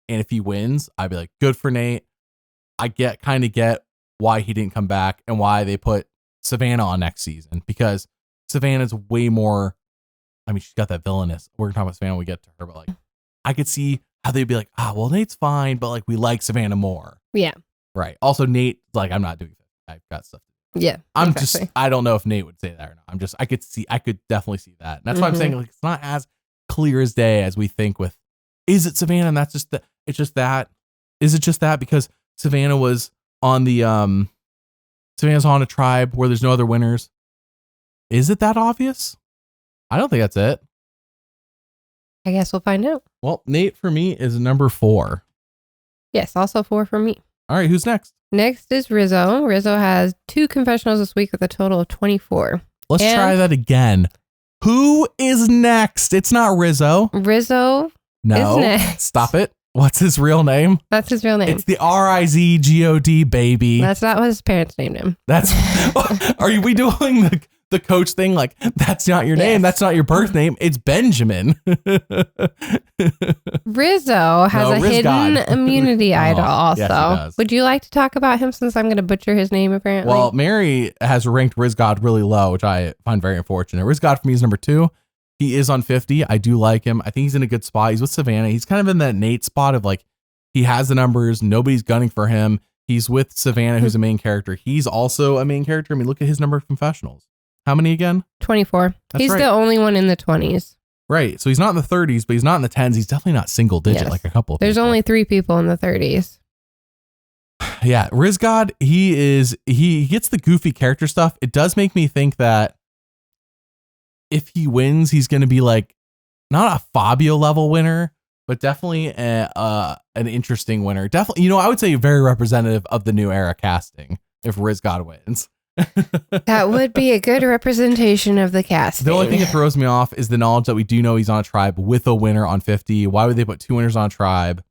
S1: And if he wins, I'd be like, good for Nate. I kind of get why he didn't come back and why they put Savannah on next season, because Savannah's way more, I mean, she's got that villainous. We're talking about Savannah when we get to her, but like, I could see how they'd be like, well, Nate's fine, but like, we like Savannah more.
S2: Yeah.
S1: Right. Also, Nate, like, I'm not doing that. I've got stuff to do.
S2: Yeah.
S1: I don't know if Nate would say that or not. I could definitely see that. And that's why I'm saying, like, it's not as clear as day as we think with, is it Savannah? And that's just it's just that. Is it just that because Savannah was on the, Savannah's on a tribe where there's no other winners? Is it that obvious? I don't think that's it.
S2: I guess we'll find out.
S1: Well, Nate for me is number 4.
S2: Yes, also 4 for me.
S1: All right, who's next?
S2: Next is Rizzo. Rizzo has 2 confessionals this week with a total of 24.
S1: Let's try that again. Who is next? It's not Rizzo.
S2: Rizzo
S1: is next. Stop it. What's his real name?
S2: That's his real name.
S1: It's the Rizgod, baby.
S2: That's not what his parents named him.
S1: Are we doing the coach thing? Like, that's not your name. That's not your birth name. It's Benjamin.
S2: Rizzo has a hidden immunity idol also. Yes, would you like to talk about him since I'm going to butcher his name apparently?
S1: Well, Mary has ranked Rizgod really low, which I find very unfortunate. Rizgod for me is number 2. He is on 50. I do like him. I think he's in a good spot. He's with Savannah. He's kind of in that Nate spot of like, he has the numbers. Nobody's gunning for him. He's with Savannah, who's a main character. He's also a main character. I mean, look at his number of confessionals. How many again?
S2: 24. He's the only one in the 20s.
S1: Right. So he's not in the 30s, but he's not in the 10s. He's definitely not single digit like a couple of
S2: There's only 3 people in the 30s.
S1: Yeah. Rizgod, he gets the goofy character stuff. It does make me think that if he wins, he's going to be like, not a Fabio level winner, but definitely an interesting winner. Definitely, I would say very representative of the new era casting if Rizgod wins.
S2: That would be a good representation of the casting.
S1: The only thing that throws me off is the knowledge that we do know he's on a tribe with a winner on 50. Why would they put 2 winners on a tribe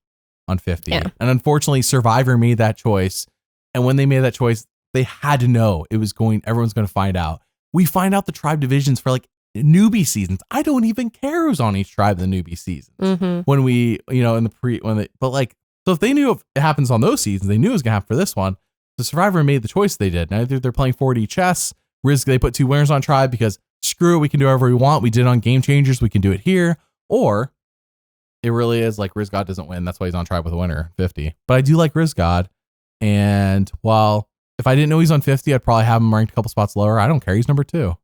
S1: on 50? Yeah. And unfortunately, Survivor made that choice. And when they made that choice, they had to know everyone's going to find out. We find out the tribe divisions for like newbie seasons. I don't even care who's on each tribe in the newbie seasons. Mm-hmm. When we, so if they knew it happens on those seasons, they knew it was going to happen for this one. The Survivor made the choice they did. Now they're playing 4D chess. They put 2 winners on tribe because screw it, we can do whatever we want. We did it on Game Changers, we can do it here. Or it really is like Rizgod doesn't win. That's why he's on tribe with a winner, 50. But I do like Rizgod. And while if I didn't know he's on 50, I'd probably have him ranked a couple spots lower. I don't care. He's number 2.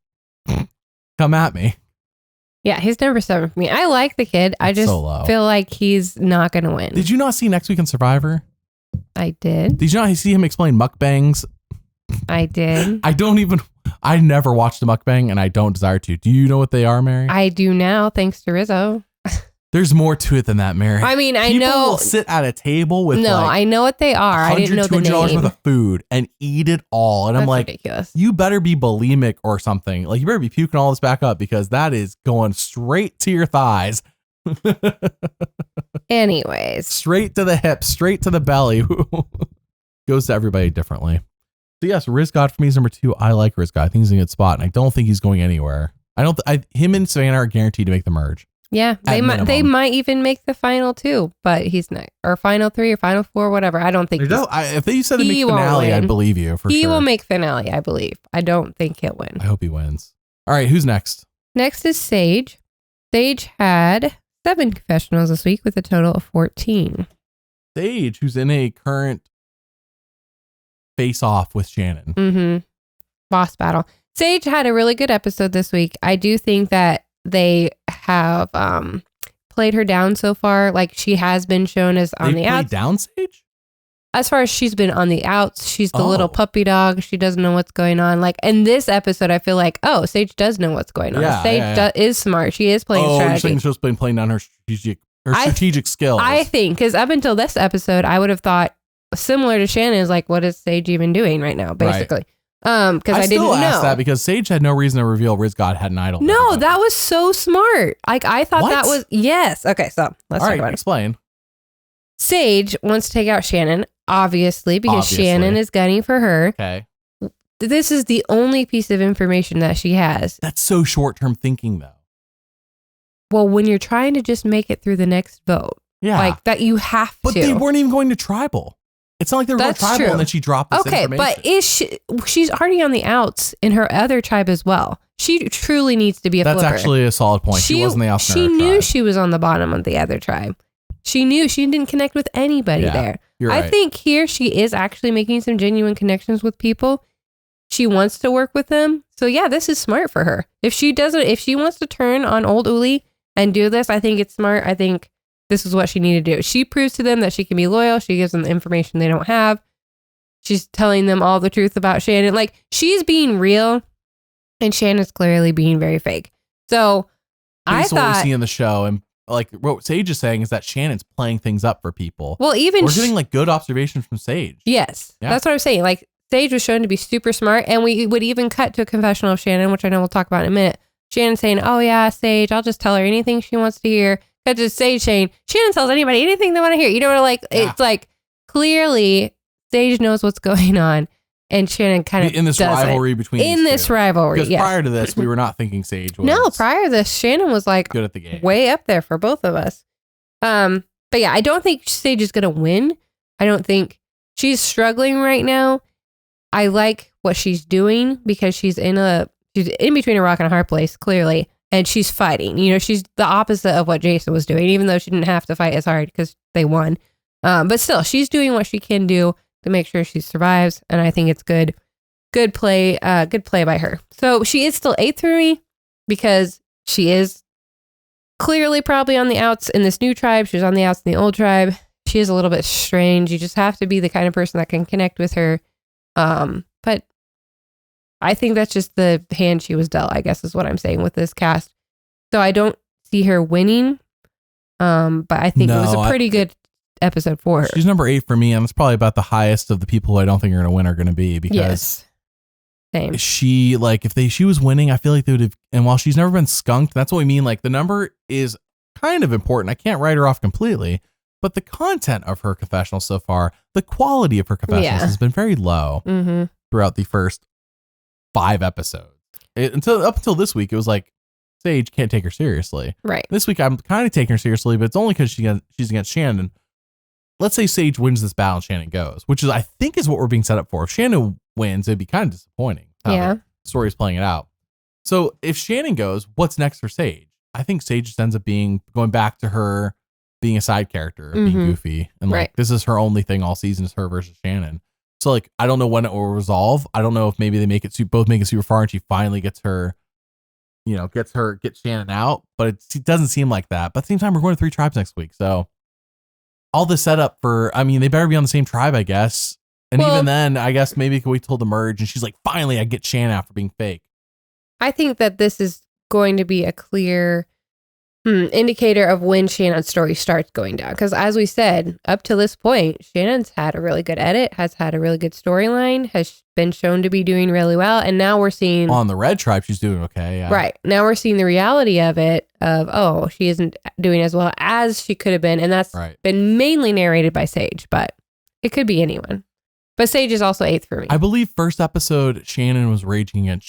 S1: Come at me.
S2: Yeah, he's number 7 for me. I like the kid. I just feel like he's not going to win.
S1: Did you not see Next Week on Survivor?
S2: I did.
S1: Did you not see him explain mukbangs?
S2: I did.
S1: I never watched a mukbang and I don't desire to. Do you know what they are, Mary?
S2: I do now, thanks to Rizzo.
S1: There's more to it than that, Mary.
S2: I mean, I
S1: People
S2: know.
S1: Will sit at a table with
S2: I know what they are. I didn't know the
S1: $200
S2: name.
S1: worth of food and eat it all. And I'm like,
S2: ridiculous.
S1: You better be bulimic or something. Like, you better be puking all this back up because that is going straight to your thighs.
S2: Anyways.
S1: Straight to the hips, straight to the belly. Goes to everybody differently. So yes, Rizgod for me is number 2. I like Rizgod. I think he's in a good spot, and I don't think he's going anywhere. Him and Savannah are guaranteed to make the merge.
S2: Yeah, they might even make the final 2, but he's not, or final 3 or final 4, whatever. I don't think
S1: if they said they make finale, I'd believe you for sure.
S2: He will make finale, I believe. I don't think he'll win.
S1: I hope he wins. All right, who's next?
S2: Next is Sage. Sage had 7 confessionals this week with a total of 14.
S1: Sage, who's in a current face-off with Shannon.
S2: Mm-hmm. Boss battle. Sage had a really good episode this week. I do think that they have played her down so far. Like, she has been shown as on the outs.
S1: Down Sage?
S2: As far as she's been on the outs, she's the little puppy dog. She doesn't know what's going on. Like, in this episode, I feel like, Sage does know what's going on.
S1: Yeah,
S2: Sage is smart. She is playing strategy.
S1: You're supposed to be playing down her strategic skills.
S2: I think, because up until this episode, I would have thought similar to Shannon is like, what is Sage even doing right now, basically?
S1: Right.
S2: Because I didn't know
S1: that because Sage had no reason to reveal Rizgod had an idol.
S2: No, that was so smart. Like, I thought that was yes. Okay, so let's talk about it.
S1: Explain.
S2: Sage wants to take out Shannon, obviously, because Shannon is gunning for her.
S1: Okay.
S2: This is the only piece of information that she has.
S1: That's so short-term thinking, though.
S2: Well, when you're trying to just make it through the next vote, like that, you have to.
S1: But they weren't even going to tribal. It's not like they were going to tribal and then she dropped this information.
S2: But she's already on the outs in her other tribe as well. She truly needs to be a flipper.
S1: That's actually a solid point. She wasn't the outs in her
S2: tribe. She knew
S1: tribe.
S2: she was on the bottom of the other tribe. She knew she didn't connect with anybody there.
S1: You're right.
S2: I think here she is actually making some genuine connections with people. She wants to work with them. So yeah, this is smart for her. If she wants to turn on old Uli and do this, I think it's smart. I think this is what she needed to do. She proves to them that she can be loyal. She gives them the information they don't have. She's telling them all the truth about Shannon. Like, she's being real and Shannon's clearly being very fake. So I thought
S1: what we see in the show, and like what Sage is saying is that Shannon's playing things up for people.
S2: Well, even
S1: we're getting like good observations from Sage.
S2: Yes. Yeah. That's what I'm saying. Like, Sage was shown to be super smart, and we would even cut to a confessional of Shannon, which I know we'll talk about in a minute. Shannon saying, "Oh yeah, Sage, I'll just tell her anything she wants to hear." Cut to Sage saying, "Shannon tells anybody anything they want to hear." You know what? Like, it's like clearly Sage knows what's going on, and Shannon kind of
S1: in this rivalry between
S2: this rivalry.
S1: Because prior to this, we were not thinking Sage was.
S2: No, prior to this, Shannon was like
S1: good at the game,
S2: way up there for both of us. But yeah, I don't think Sage is gonna win. I don't think she's struggling right now. I like what she's doing because she's in between a rock and a hard place, clearly, and she's fighting. You know, she's the opposite of what Jason was doing, even though she didn't have to fight as hard because they won. But still, she's doing what she can do to make sure she survives, and I think it's good play by her. So she is still 8th for me because she is clearly probably on the outs in this new tribe. She's on the outs in the old tribe. She is a little bit strange. You just have to be the kind of person that can connect with her. But I think that's just the hand she was dealt, I guess is what I'm saying with this cast. So I don't see her winning. But I think it was a pretty good episode for her.
S1: She's number 8 for me, and it's probably about the highest of the people who I don't think are going to win are going to be, because
S2: same.
S1: She, like, if she was winning, I feel like they would have, and while she's never been skunked, that's what we mean. Like, the number is kind of important. I can't write her off completely, but the content of her confessionals so far, the quality of her confessionals has been very low throughout the first 5 episodes. Up until this week, it was like, Sage can't take her seriously.
S2: Right.
S1: This week, I'm kind of taking her seriously, but it's only because she's against Shannon. Let's say Sage wins this battle and Shannon goes, which is, I think, is what we're being set up for. If Shannon wins, it'd be kind of disappointing how the story's playing it out. So if Shannon goes, what's next for Sage? I think Sage just ends up going back to her being a side character, being goofy. And like, this is her only thing all season is her versus Shannon. So like, I don't know when it will resolve. I don't know if maybe they both make it super far and she finally gets her, gets Shannon out, but it doesn't seem like that. But at the same time, we're going to 3 tribes next week. So all this setup they better be on the same tribe, I guess. And even then, I guess maybe we told the merge and she's like, finally, I get Shannon out for being fake.
S2: I think that this is going to be a clear indicator of when Shannon's story starts going down. Because as we said, up to this point, Shannon's had a really good edit, has had a really good storyline, has been shown to be doing really well. And now we're seeing...
S1: On the red tribe, she's doing okay. Yeah.
S2: Right. Now we're seeing the reality of it, she isn't doing as well as she could have been. And that's been mainly narrated by Sage, but it could be anyone. But Sage is also 8th for me.
S1: I believe first episode, Shannon was raging against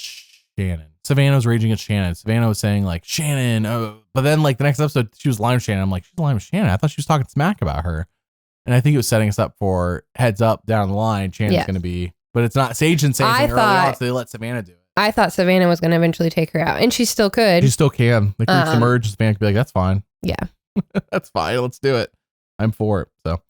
S1: Shannon. Savannah was raging against Shannon. Savannah was saying like, Shannon, but then like the next episode, she was lying with Shannon. I'm like, she's lying with Shannon. I thought she was talking smack about her. And I think it was setting us up for heads up down the line. Shannon's going to be, but it's not. Sage didn't say anything early on, so they let Savannah do it.
S2: I thought Savannah was going to eventually take her out, and she still could.
S1: She still can. They could submerge. Savannah could be like, that's fine.
S2: Yeah.
S1: That's fine. Let's do it. I'm for it. So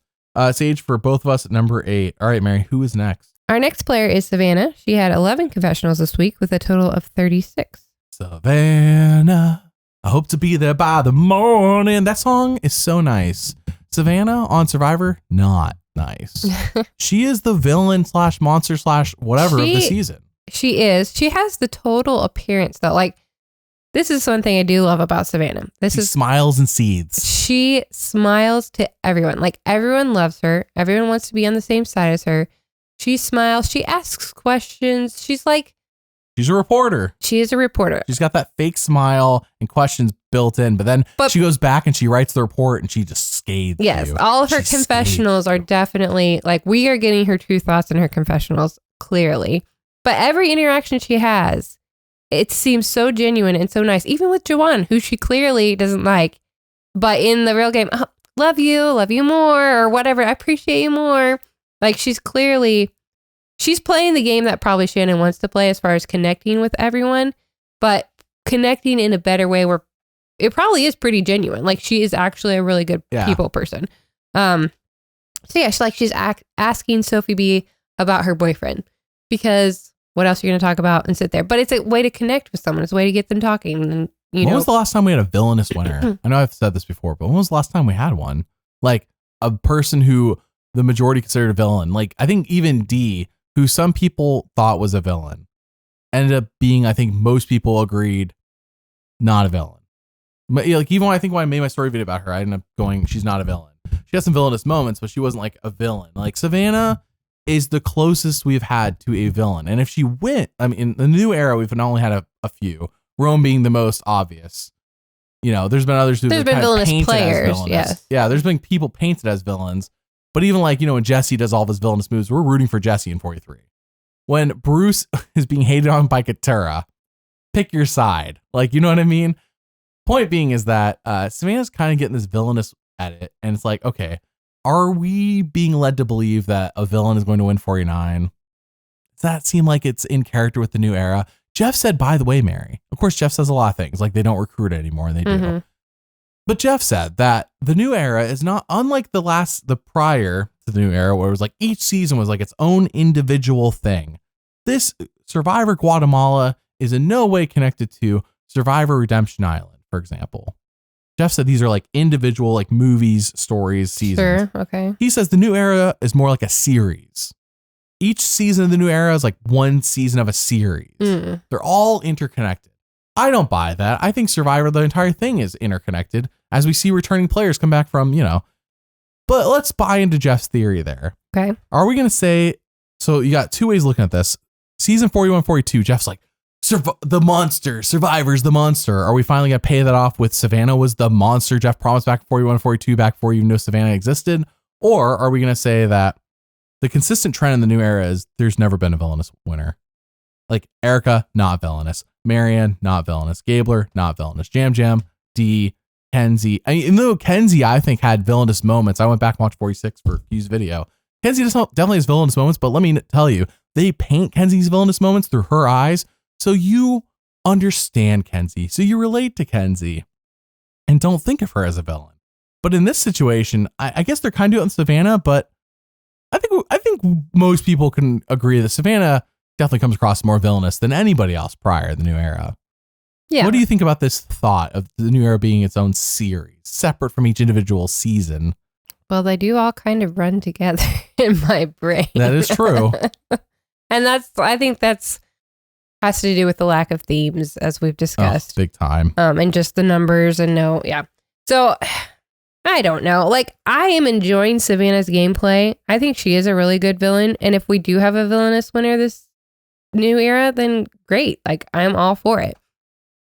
S1: Sage for both of us at number 8. All right, Mary, who is next?
S2: Our next player is Savannah. She had 11 confessionals this week with a total of 36.
S1: Savannah, I hope to be there by the morning. That song is so nice. Savannah on Survivor, not nice. She is the villain / monster / whatever of the season.
S2: She is. She has the total appearance though. Like, this is one thing I do love about Savannah. She
S1: smiles and seethes.
S2: She smiles to everyone. Like, everyone loves her. Everyone wants to be on the same side as her. She smiles. She asks questions. She's a reporter. She is a reporter.
S1: She's got that fake smile and questions built in, but then she goes back and she writes the report and she just scathes.
S2: Yes, all of her confessionals are definitely like, we are getting her true thoughts in her confessionals, clearly. But every interaction she has, it seems so genuine and so nice. Even with Jawan, who she clearly doesn't like, but in the real game, love you more, or whatever, I appreciate you more. Like, she's playing the game that probably Shannon wants to play as far as connecting with everyone, but connecting in a better way where it probably is pretty genuine. Like, she is actually a really good people person. So yeah, she's asking Sophi B about her boyfriend, because what else are you going to talk about and sit there? But it's a way to connect with someone. It's a way to get them talking. And when
S1: was the last time we had a villainous winner? I know I've said this before, but when was the last time we had one? Like, a person who the majority considered a villain. Like, I think even D, who some people thought was a villain, ended up being, I think most people agreed, not a villain. But like, even when I made my story video about her, I ended up going, she's not a villain. She has some villainous moments, but she wasn't like a villain. Like, Savannah is the closest we've had to a villain. And if she went, in the new era, we've not only had a few, Rome being the most obvious. There's been others who've been villainous players. Yes. Yeah, there's been people painted as villains. But even like, when Jesse does all of his villainous moves, we're rooting for Jesse in 43. When Bruce is being hated on by Katara, pick your side. Like, you know what I mean? Point being is that Savannah's kind of getting this villainous edit. And it's like, okay, are we being led to believe that a villain is going to win 49? Does that seem like it's in character with the new era? Jeff said, by the way, Mary, of course, Jeff says a lot of things, like they don't recruit anymore, and they do. But Jeff said that the new era is not unlike the prior to the new era, where it was like each season was like its own individual thing. This Survivor Guatemala is in no way connected to Survivor Redemption Island, for example. Jeff said these are like individual, like movies, stories, seasons.
S2: Sure, okay.
S1: He says the new era is more like a series. Each season of the new era is like one season of a series. They're all interconnected. I don't buy that. I think Survivor, the entire thing is interconnected as we see returning players come back from, but let's buy into Jeff's theory there.
S2: Okay.
S1: Are we going to say, so you got two ways looking at this. Season 41, 42, Jeff's like, the monster, Survivor's the monster. Are we finally going to pay that off with Savannah was the monster Jeff promised back in 41, 42, back before you even knew Savannah existed? Or are we going to say that the consistent trend in the new era is there's never been a villainous winner? Like Erica, not villainous. Marianne, not villainous. Gabler, not villainous. Jam, D, Kenzie. Even though Kenzie, I think, had villainous moments. I went back and watched 46 for Q's video. Kenzie definitely has villainous moments, but let me tell you, they paint Kenzie's villainous moments through her eyes. So you understand Kenzie. So you relate to Kenzie and don't think of her as a villain. But in this situation, I guess they're kind of doing Savannah, but I think most people can agree that Savannah definitely comes across more villainous than anybody else prior to the new era.
S2: Yeah.
S1: What do you think about this thought of the new era being its own series, separate from each individual season?
S2: Well, they do all kind of run together in my brain.
S1: That is true.
S2: And I think has to do with the lack of themes, as we've discussed.
S1: Big time.
S2: And just the numbers yeah. So I don't know. Like, I am enjoying Savannah's gameplay. I think she is a really good villain. And if we do have a villainous winner this new era, then great. Like, I'm all for it.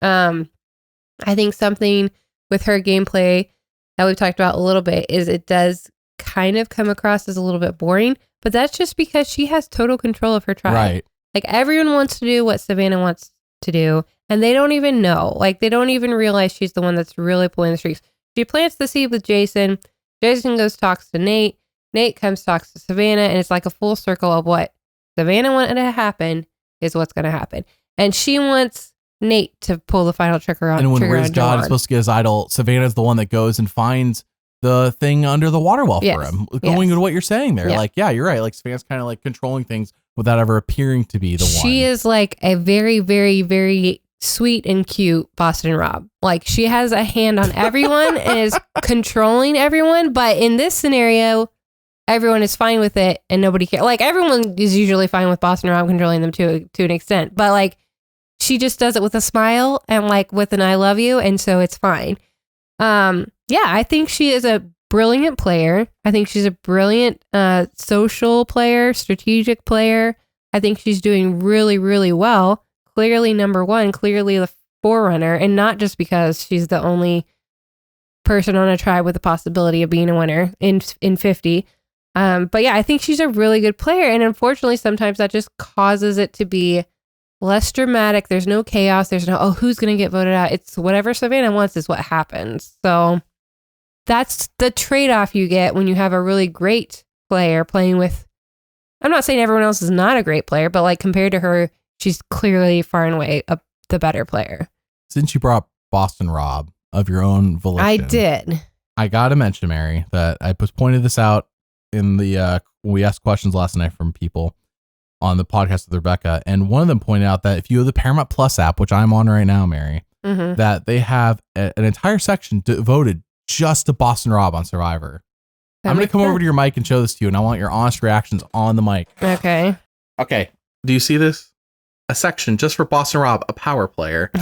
S2: I think something with her gameplay that we've talked about a little bit is it does kind of come across as a little bit boring, but that's just because she has total control of her tribe.
S1: Right.
S2: Like, everyone wants to do what Savannah wants to do, and they don't even know. Like, they don't even realize she's the one that's really pulling the strings. She plants the seed with Jason. Jason goes, talks to Nate. Nate comes, talks to Savannah, and it's like a full circle of what Savannah wanted to happen is what's going to happen. And she wants Nate to pull the final trigger on
S1: And when
S2: Rizgod
S1: Rizgod is supposed to get his idol, Savannah's the one that goes and finds the thing under the water well for him. Going to what you're saying there. Like, yeah, you're right. Like, Savannah's kind of like controlling things without ever appearing to be the one.
S2: She is like a very, very, very sweet and cute Boston Rob. Like, she has a hand on everyone and is controlling everyone. But in this scenario, everyone is fine with it and nobody cares. Like, everyone is usually fine with Boston Rob controlling them to an extent. But like, she just does it with a smile and like with an I love you. And so it's fine. Yeah, I think she is a brilliant player. I think she's a brilliant social player, strategic player. I think she's doing really, really well. Clearly number one, clearly the forerunner, and not just because she's the only person on a tribe with the possibility of being a winner in 50. But yeah, I think she's a really good player. And unfortunately, sometimes that just causes it to be less dramatic. There's no chaos. There's no, oh, who's going to get voted out? It's whatever Savannah wants is what happens. So that's the trade-off you get when you have a really great player playing with, I'm not saying everyone else is not a great player, but like compared to her, she's clearly far and away the better player.
S1: Since you brought Boston Rob of your own volition.
S2: I did.
S1: I got to mention, Mary, that I pointed this out in the, when we asked questions last night from people on the podcast with Rebecca, and one of them pointed out that if you have the Paramount Plus app, which I'm on right now, Mary, that they have an entire section devoted just to Boston Rob on Survivor. I'm going to come over to your mic and show this to you, and I want your honest reactions on the mic.
S2: Okay.
S1: Okay. Do you see this? A section just for Boston Rob, a power player,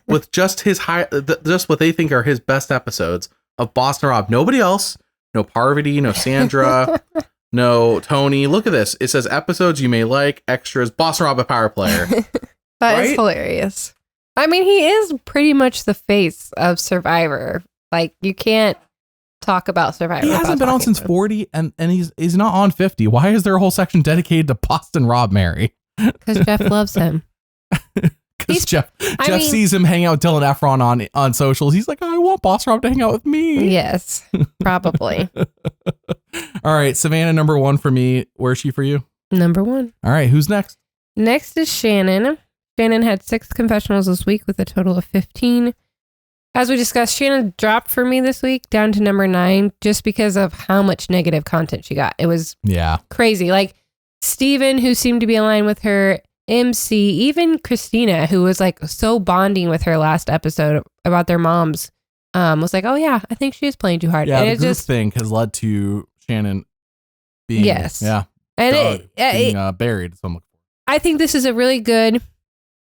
S1: with just his just what they think are his best episodes of Boston Rob. Nobody else. No Parvati, no Sandra, no Tony. Look at this. It says episodes you may like, extras, Boston Rob, a power player.
S2: That is hilarious. I mean, he is pretty much the face of Survivor. Like, you can't talk about Survivor.
S1: He hasn't been on since 40, and he's not on 50. Why is there a whole section dedicated to Boston Rob, Mary?
S2: Because Jeff loves him.
S1: Because Jeff sees him hang out with Dylan Efron on socials. He's like, oh, I want Boston Rob to hang out with me.
S2: Yes, probably.
S1: All right, Savannah, number one for me. Where's she for you?
S2: Number one.
S1: All right, who's next?
S2: Next is Shannon. Shannon had 6 confessionals this week with a total of 15. As we discussed, Shannon dropped for me this week down to number 9 just because of how much negative content she got. It was crazy. Like, Steven, who seemed to be aligned with her, MC, even Kristina, who was like so bonding with her last episode about their moms, was like, oh yeah, I think she is playing too hard.
S1: Yeah,
S2: and
S1: the group thing has led to Shannon being being buried. So
S2: I think this is a really good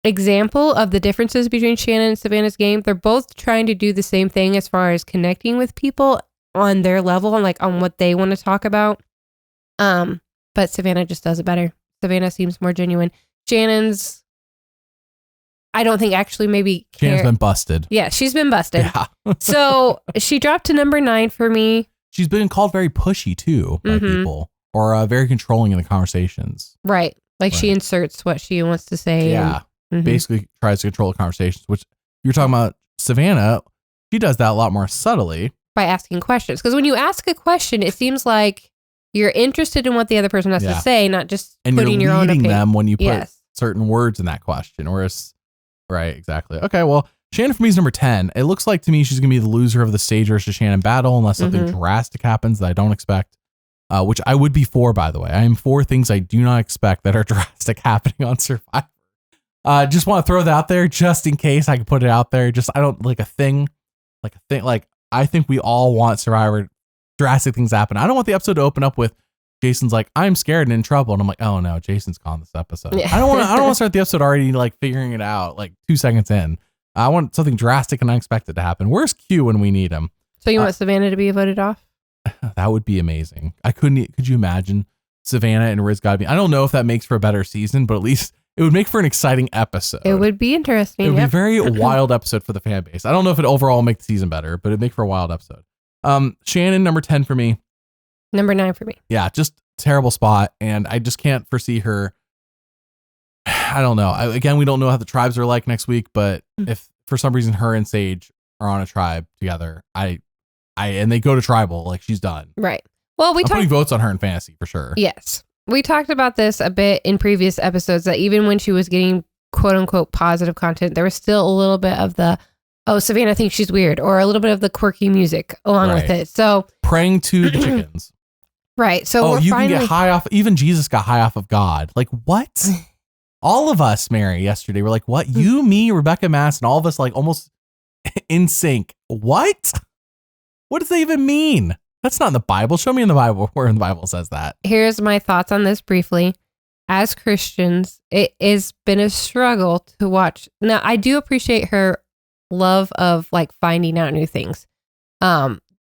S2: example of the differences between Shannon and Savannah's game. They're both trying to do the same thing as far as connecting with people on their level and like on what they want to talk about. But Savannah just does it better. Savannah seems more genuine. Shannon's, I don't think actually maybe
S1: Shannon's been busted.
S2: Yeah, she's been busted.
S1: Yeah.
S2: So she dropped to number 9 for me.
S1: She's been called very pushy too by people, or very controlling in the conversations.
S2: Right. Like she inserts what she wants to say.
S1: Yeah. And, basically tries to control the conversations, which you're talking about Savannah. She does that a lot more subtly.
S2: By asking questions. Because when you ask a question, it seems like you're interested in what the other person has to say, not just putting your own opinion.
S1: Them when you put certain words in that question. Whereas Right, exactly. Okay, well, Shannon for me is number 10. It looks like to me she's going to be the loser of the Sage versus Shannon battle unless something drastic happens that I don't expect, which I would be for, by the way. I am for things I do not expect that are drastic happening on Survivor. Just want to throw that out there just in case I can put it out there. Just, I don't like a thing. I think we all want Survivor drastic things happen. I don't want the episode to open up with Jason's like, I'm scared and in trouble. And I'm like, oh no, Jason's gone this episode. Yeah. I don't want to start the episode already like figuring it out like 2 seconds in. I want something drastic and unexpected to happen. Where's Q when we need him?
S2: So you want Savannah to be voted off?
S1: That would be amazing. Could you imagine Savannah and Rizgod? I don't know if that makes for a better season, but at least it would make for an exciting episode.
S2: It would be interesting.
S1: It would be a very wild episode for the fan base. I don't know if it overall make the season better, but it'd make for a wild episode. Shannon, number 10 for me.
S2: Number 9 for me.
S1: Yeah, just terrible spot. And I just can't foresee her. I don't know. Again, we don't know how the tribes are like next week, but if for some reason her and Sage are on a tribe together, and they go to tribal, like she's done.
S2: Right. Well,
S1: I'm putting votes on her in fantasy for sure.
S2: Yes. We talked about this a bit in previous episodes that even when she was getting quote unquote positive content, there was still a little bit of the, oh, Savannah thinks she's weird, or a little bit of the quirky music along with it. So
S1: praying to the chickens.
S2: Right. So
S1: you can get high off. Even Jesus got high off of God. Like what? All of us, Mary, yesterday were like, what? You, me, Rebecca Mass, and all of us like almost in sync. What? What does that even mean? That's not in the Bible. Show me in the Bible where in the Bible says that.
S2: Here's my thoughts on this briefly. As Christians, it has been a struggle to watch. Now, I do appreciate her love of like finding out new things.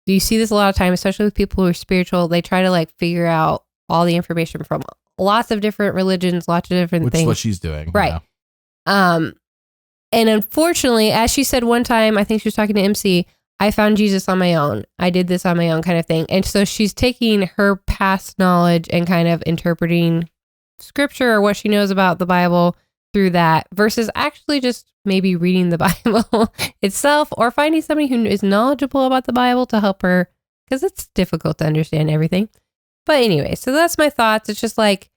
S2: You see this a lot of time, especially with people who are spiritual. They try to like figure out all the information from lots of different religions, lots of different things.
S1: Which is what she's doing.
S2: Right. Yeah. And unfortunately, as she said one time, I think she was talking to MC, I found Jesus on my own. I did this on my own kind of thing. And so she's taking her past knowledge and kind of interpreting scripture or what she knows about the Bible through that versus actually just maybe reading the Bible itself or finding somebody who is knowledgeable about the Bible to help her because it's difficult to understand everything. But anyway, so that's my thoughts. It's just like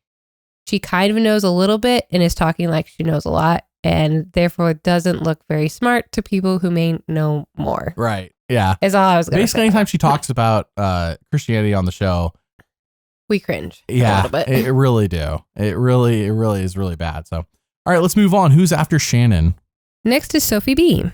S2: she kind of knows a little bit and is talking like she knows a lot and therefore doesn't look very smart to people who may know more.
S1: Right. Yeah.
S2: Is all I was going to say.
S1: Basically, anytime she talks about Christianity on the show,
S2: we cringe.
S1: Yeah, a little bit. It really do. It really is really bad. So, all right, let's move on. Who's after Shannon?
S2: Next is Sophi B.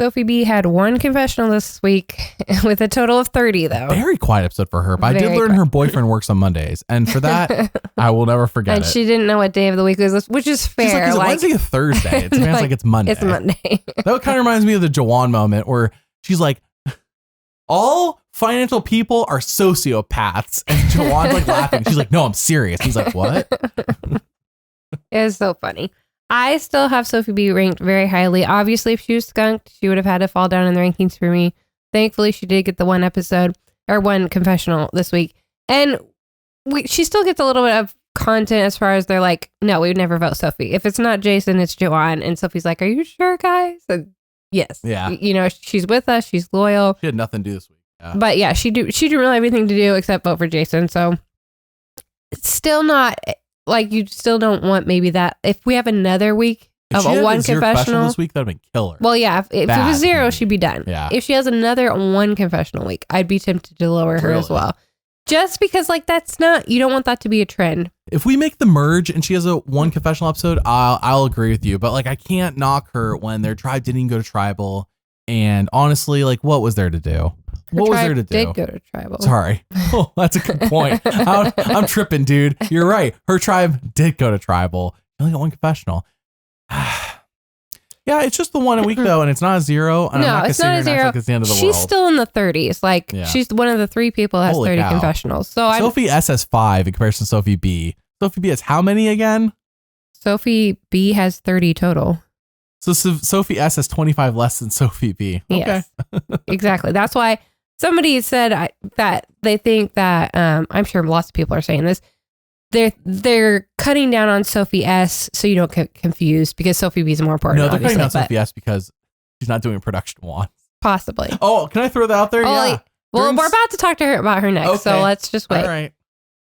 S2: Sophi B had one confessional this week with a total of 30, though.
S1: Very quiet episode for her, but I did learn her boyfriend works on Mondays. And for that, I will never forget
S2: and she didn't know what day of the week was, which is fair.
S1: She's like, is it Wednesday or Thursday? It's like it's Monday.
S2: It's Monday.
S1: That kind of reminds me of the Jawan moment where she's like, all financial people are sociopaths. And Jawan's like laughing. She's like, no, I'm serious. He's like, what?
S2: It was so funny. I still have Sophi B ranked very highly. Obviously, if she was skunked, she would have had to fall down in the rankings for me. Thankfully, she did get the one episode or one confessional this week. And she still gets a little bit of content as far as they're like, no, we would never vote Sophi. If it's not Jason, it's Jawan. And Sophie's like, are you sure, guys? And yes. Yeah. You know, she's with us. She's loyal.
S1: She had nothing to do this week. Yeah.
S2: But yeah, she didn't really have anything to do except vote for Jason. So it's still not... Like, you still don't want maybe that. If we have another week of a one confessional
S1: this week, that would be killer.
S2: Well, yeah, if it was 0, she'd be done. Yeah. If she has another one confessional week, I'd be tempted to lower her as well. Just because, like, that's not, you don't want that to be a trend.
S1: If we make the merge and she has a one confessional episode, I'll agree with you. But, like, I can't knock her when their tribe didn't even go to tribal. And honestly, like, what was there to do? What was there to do?
S2: Did go to tribal.
S1: Sorry. Oh, that's a good point. I'm tripping, dude. You're right. Her tribe did go to tribal. She only got one confessional. Yeah, it's just the one a week though, and it's not a 0. And
S2: no, it's not a 0.
S1: Like it's the end of the world.
S2: She's still in the 30s. Like she's one of the 3 people that has 30 confessionals. So
S1: Sophie S has 5 in comparison to Sophi B. Sophi B has how many again?
S2: Sophi B has 30 total.
S1: So Sophi S has 25 less than Sophi B. Okay.
S2: Yes, exactly. That's why somebody said that they think that, I'm sure lots of people are saying this, they're cutting down on Sophie S so you don't get confused because Sophi B is more important.
S1: No, they're cutting down Sophie S because she's not doing production one.
S2: Possibly.
S1: Oh, can I throw that out there? Yeah.
S2: Well, we're about to talk to her about her next, so let's just wait.
S1: All right.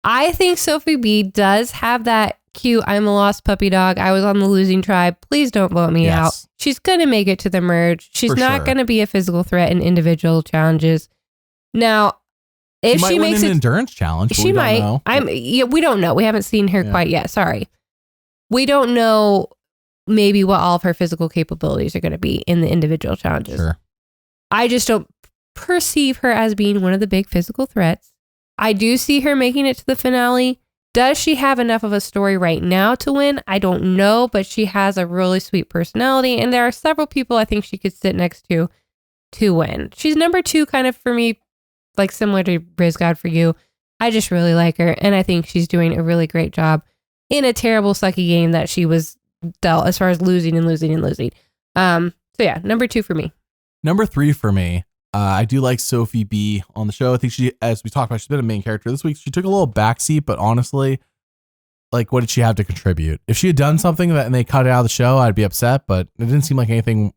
S2: I think Sophi B does have that cute. I'm a lost puppy dog. I was on the losing tribe. Please don't vote me out. She's going to make it to the merge. She's not going to be a physical threat in individual challenges. Now, if she makes
S1: an endurance challenge,
S2: she might. We don't know. We haven't seen her quite yet. Sorry. We don't know maybe what all of her physical capabilities are going to be in the individual challenges.
S1: Sure.
S2: I just don't perceive her as being one of the big physical threats. I do see her making it to the finale. Does she have enough of a story right now to win? I don't know, but she has a really sweet personality, and there are several people I think she could sit next to win. She's number 2 kind of for me, like similar to Rizgod for you. I just really like her, and I think she's doing a really great job in a terrible, sucky game that she was dealt as far as losing. So yeah, number 2 for me.
S1: Number 3 for me. I do like Sophi B on the show. I think she, as we talked about, she's been a main character this week. She took a little backseat, but honestly, like, what did she have to contribute? If she had done something and they cut it out of the show, I'd be upset, but it didn't seem like anything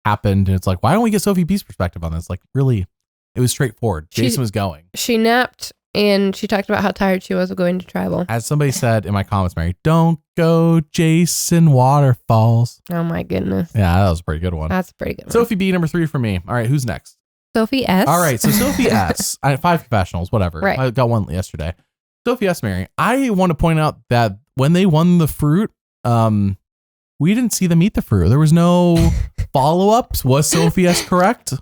S1: happened. And it's like, why don't we get Sophi B's perspective on this? Like, really, it was straightforward. Jason was going.
S2: She napped and she talked about how tired she was of going to tribal.
S1: As somebody said in my comments, Mary, don't go Jason Waterfalls.
S2: Oh my goodness.
S1: Yeah, that was a pretty good one.
S2: That's a pretty good one.
S1: Sophi B, number 3 for me. All right, who's next?
S2: Sophie S.
S1: All right, so Sophie S. 5 confessionals, whatever.
S2: Right.
S1: I got one yesterday. Sophie S. Mary. I want to point out that when they won the fruit, we didn't see them eat the fruit. There was no follow-ups. Was Sophie S. correct?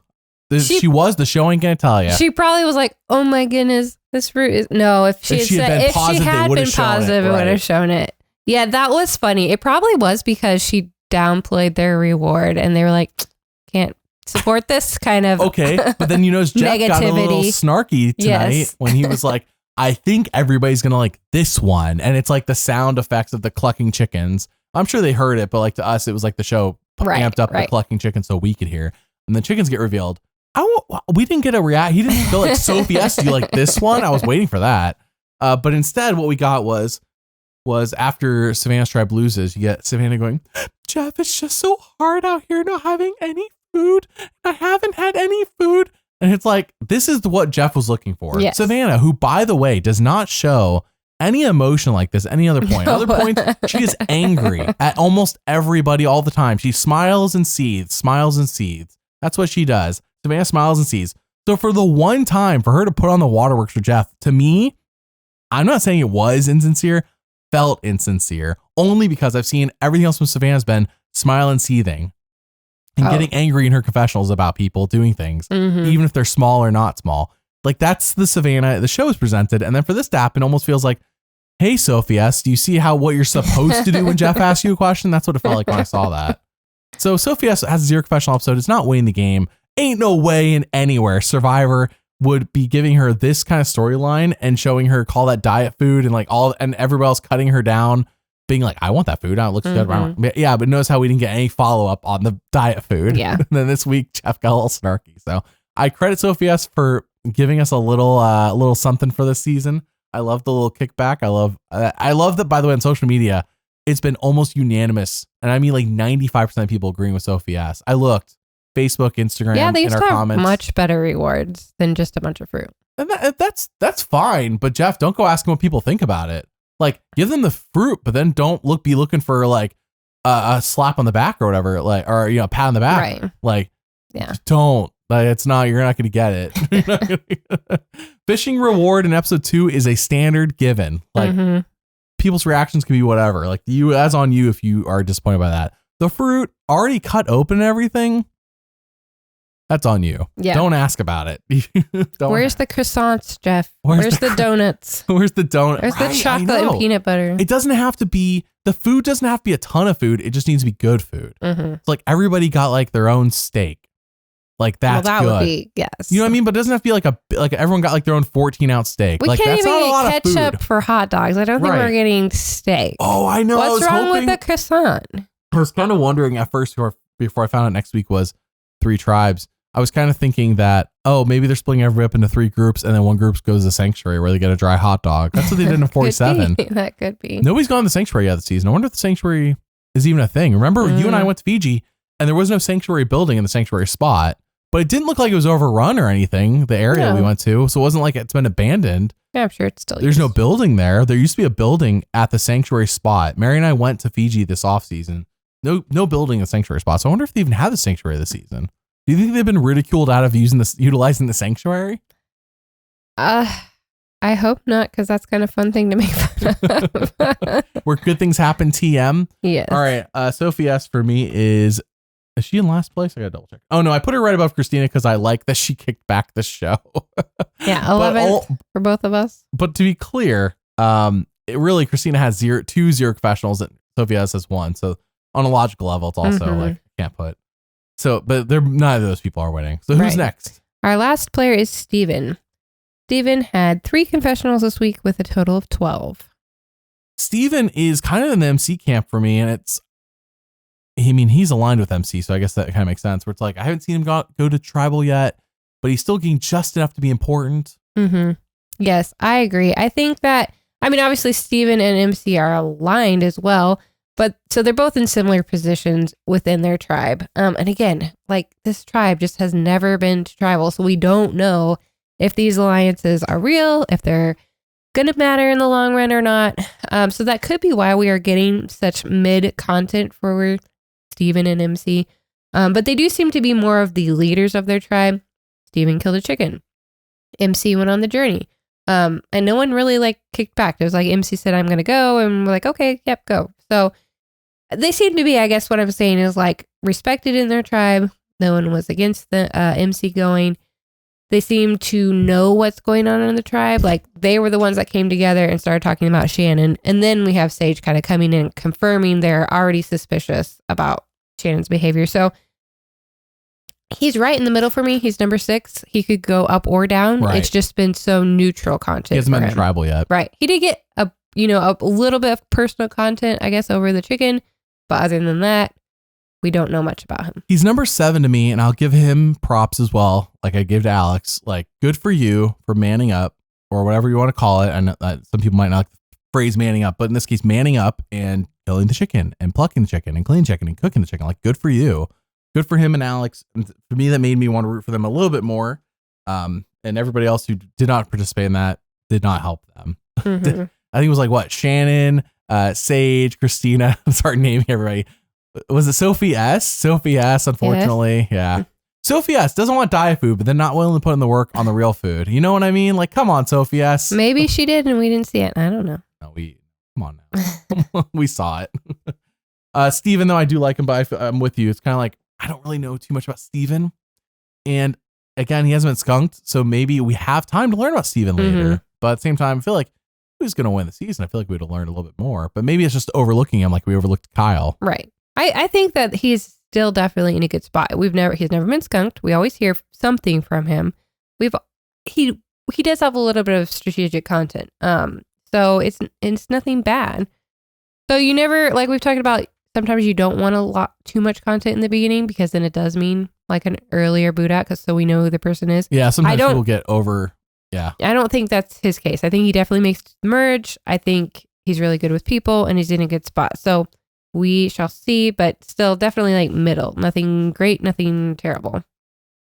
S1: She was. The show ain't gonna tell you.
S2: She probably was like, "Oh my goodness, this fruit is no." If she had been positive, it would have shown it. Yeah, that was funny. It probably was because she downplayed their reward, and they were like, "Can't support this kind of."
S1: Okay, but then Jeff got a little snarky tonight when he was like, "I think everybody's gonna like this one," and it's like the sound effects of the clucking chickens. I'm sure they heard it, but like to us, it was like the show amped up the clucking chickens so we could hear, and the chickens get revealed. We didn't get a react. He didn't feel like Sophie S. Do you like this one? I was waiting for that. But instead, what we got was after Savannah's tribe loses, you get Savannah going, "Jeff, it's just so hard out here not having any food. I haven't had any food." And it's like, this is what Jeff was looking for. Yes. Savannah, who, by the way, does not show any emotion like this any other point. Other points, she is angry at almost everybody all the time. She smiles and seethes. That's what she does. Savannah smiles and sees. So for the one time for her to put on the waterworks for Jeff, to me, I'm not saying it was insincere, felt insincere, only because I've seen everything else from Savannah's been smile and seething and getting angry in her confessionals about people doing things, even if they're small or not small. Like, that's the Savannah the show is presented. And then for this to happen, it almost feels like, hey, Sophie S., do you see what you're supposed to do when Jeff asks you a question? That's what it felt like when I saw that. So Sophie S. has a 0 confessional episode. It's not winning the game. Ain't no way in anywhere Survivor would be giving her this kind of storyline and showing her call that diet food and like and everybody else cutting her down, being like, "I want that food. It looks good." Yeah, but notice how we didn't get any follow up on the diet food.
S2: Yeah.
S1: And then this week, Jeff got a little snarky. So I credit Sophie S. for giving us a little something for this season. I love the little kickback. I love that, by the way, on social media, it's been almost unanimous. And I mean like 95% of people agreeing with Sophie S. I looked. Facebook, Instagram,
S2: yeah, they used
S1: in our
S2: to have
S1: comments.
S2: Much better rewards than just a bunch of fruit.
S1: And that's fine, but Jeff, don't go asking what people think about it. Like, give them the fruit, but then don't be looking for like a slap on the back or whatever, like, or a pat on the back.
S2: Right.
S1: Like,
S2: yeah,
S1: don't. Like, you're not going to get it. Fishing reward in episode 2 is a standard given. Like, people's reactions can be whatever. Like, that's on you if you are disappointed by that. The fruit already cut open and everything. That's on you. Yeah. Don't ask about it.
S2: Where's the croissants, Jeff? Where's the donuts?
S1: Where's the donut?
S2: Where's the chocolate and peanut butter?
S1: It doesn't have to be, the food doesn't have to be a ton of food. It just needs to be good food. It's like everybody got like their own steak. Like that's good.
S2: Would be, yes.
S1: You know what I mean? But it doesn't have to be like everyone got like their own 14-ounce steak.
S2: We
S1: like,
S2: can't
S1: that's
S2: even
S1: not a lot
S2: get
S1: of
S2: ketchup
S1: food.
S2: for hot dogs. I don't think we're getting steak.
S1: Oh, I know.
S2: What's wrong with the croissant?
S1: I was kind of wondering at first before I found out next week was 3 tribes. I was kind of thinking that, maybe they're splitting everybody up into 3 groups and then one group goes to the sanctuary where they get a dry hot dog. That's what they did in 47.
S2: That could be.
S1: Nobody's gone to the sanctuary yet this season. I wonder if the sanctuary is even a thing. Remember, you and I went to Fiji and there was no sanctuary building in the sanctuary spot. But it didn't look like it was overrun or anything, the area we went to. So it wasn't like it's been abandoned.
S2: Yeah, I'm sure it's still
S1: There's no building there. There used to be a building at the sanctuary spot. Mary and I went to Fiji this off season. No building in the sanctuary spot. So I wonder if they even have the sanctuary this season. Do you think they've been ridiculed out of utilizing the sanctuary?
S2: I hope not, because that's kind of fun thing to make fun of.
S1: Where good things happen, TM.
S2: Yes.
S1: All right. Sophie S for me is she in last place? I gotta double check. Oh no, I put her right above Kristina because I like that she kicked back the show.
S2: Yeah, 11th for both of us.
S1: But to be clear, Kristina has 2 zero confessionals and Sophie S has 1. So on a logical level, it's also like I can't put. So, but neither of those people are winning. So who's next?
S2: Our last player is Steven. Steven had 3 confessionals this week with a total of 12.
S1: Steven is kind of in the MC camp for me, and he's aligned with MC, so I guess that kind of makes sense. Where it's like I haven't seen him go to tribal yet, but he's still getting just enough to be important.
S2: Mm-hmm. Yes, I agree. I think that obviously Steven and MC are aligned as well, but so they're both in similar positions within their tribe. And again, like this tribe just has never been to tribal, so we don't know if these alliances are real, if they're going to matter in the long run or not. So that could be why we are getting such mid content for Steven and MC. But they do seem to be more of the leaders of their tribe. Steven killed a chicken. MC went on the journey. And no one really kicked back. It was like MC said, I'm going to go. And we're like, okay, yep, go. So they seem to be, I guess what I'm saying is respected in their tribe. No one was against the MC going. They seem to know what's going on in the tribe. They were the ones that came together and started talking about Shannon. And then we have Sage kind of coming in, confirming they're already suspicious about Shannon's behavior. So he's right in the middle for me. He's number 6. He could go up or down. Right. It's just been so neutral content. He
S1: hasn't been in tribal yet.
S2: Right. He did get a little bit of personal content, I guess, over the chicken. But other than that, we don't know much about him. He's
S1: number 7 to me, and I'll give him props as well. Like I give to Alex, good for you for manning up or whatever you want to call it. And some people might not like the phrase manning up, but in this case, manning up and killing the chicken and plucking the chicken and cleaning chicken and cooking the chicken. Good for you. Good for him and Alex. And for me, that made me want to root for them a little bit more. And everybody else who did not participate in that did not help them. Mm-hmm. I think it was Shannon, Sage, Kristina. I'm sorry naming everybody. Was it Sophie S? Sophie S, unfortunately. Yes. Yeah. Sophie S doesn't want diet food, but they're not willing to put in the work on the real food. You know what I mean? Come on, Sophie S.
S2: Maybe she did and we didn't see it. I don't know.
S1: No, come on now. We saw it. Steven, though, I do like him, but I'm with you. It's kind of I don't really know too much about Steven. And again, he hasn't been skunked, so maybe we have time to learn about Steven later. Mm-hmm. But at the same time, I feel like who's going to win the season? I feel like we would have learned a little bit more. But maybe it's just overlooking him like we overlooked Kyle.
S2: Right. I think that he's still definitely in a good spot. He's never been skunked. We always hear something from him. He does have a little bit of strategic content. So it's nothing bad. So you never, we've talked about, sometimes you don't want too much content in the beginning because then it does mean an earlier boot out so we know who the person is.
S1: Yeah, sometimes people get over. Yeah.
S2: I don't think that's his case. I think he definitely makes the merge. I think he's really good with people and he's in a good spot. So we shall see, but still definitely middle. Nothing great, nothing terrible.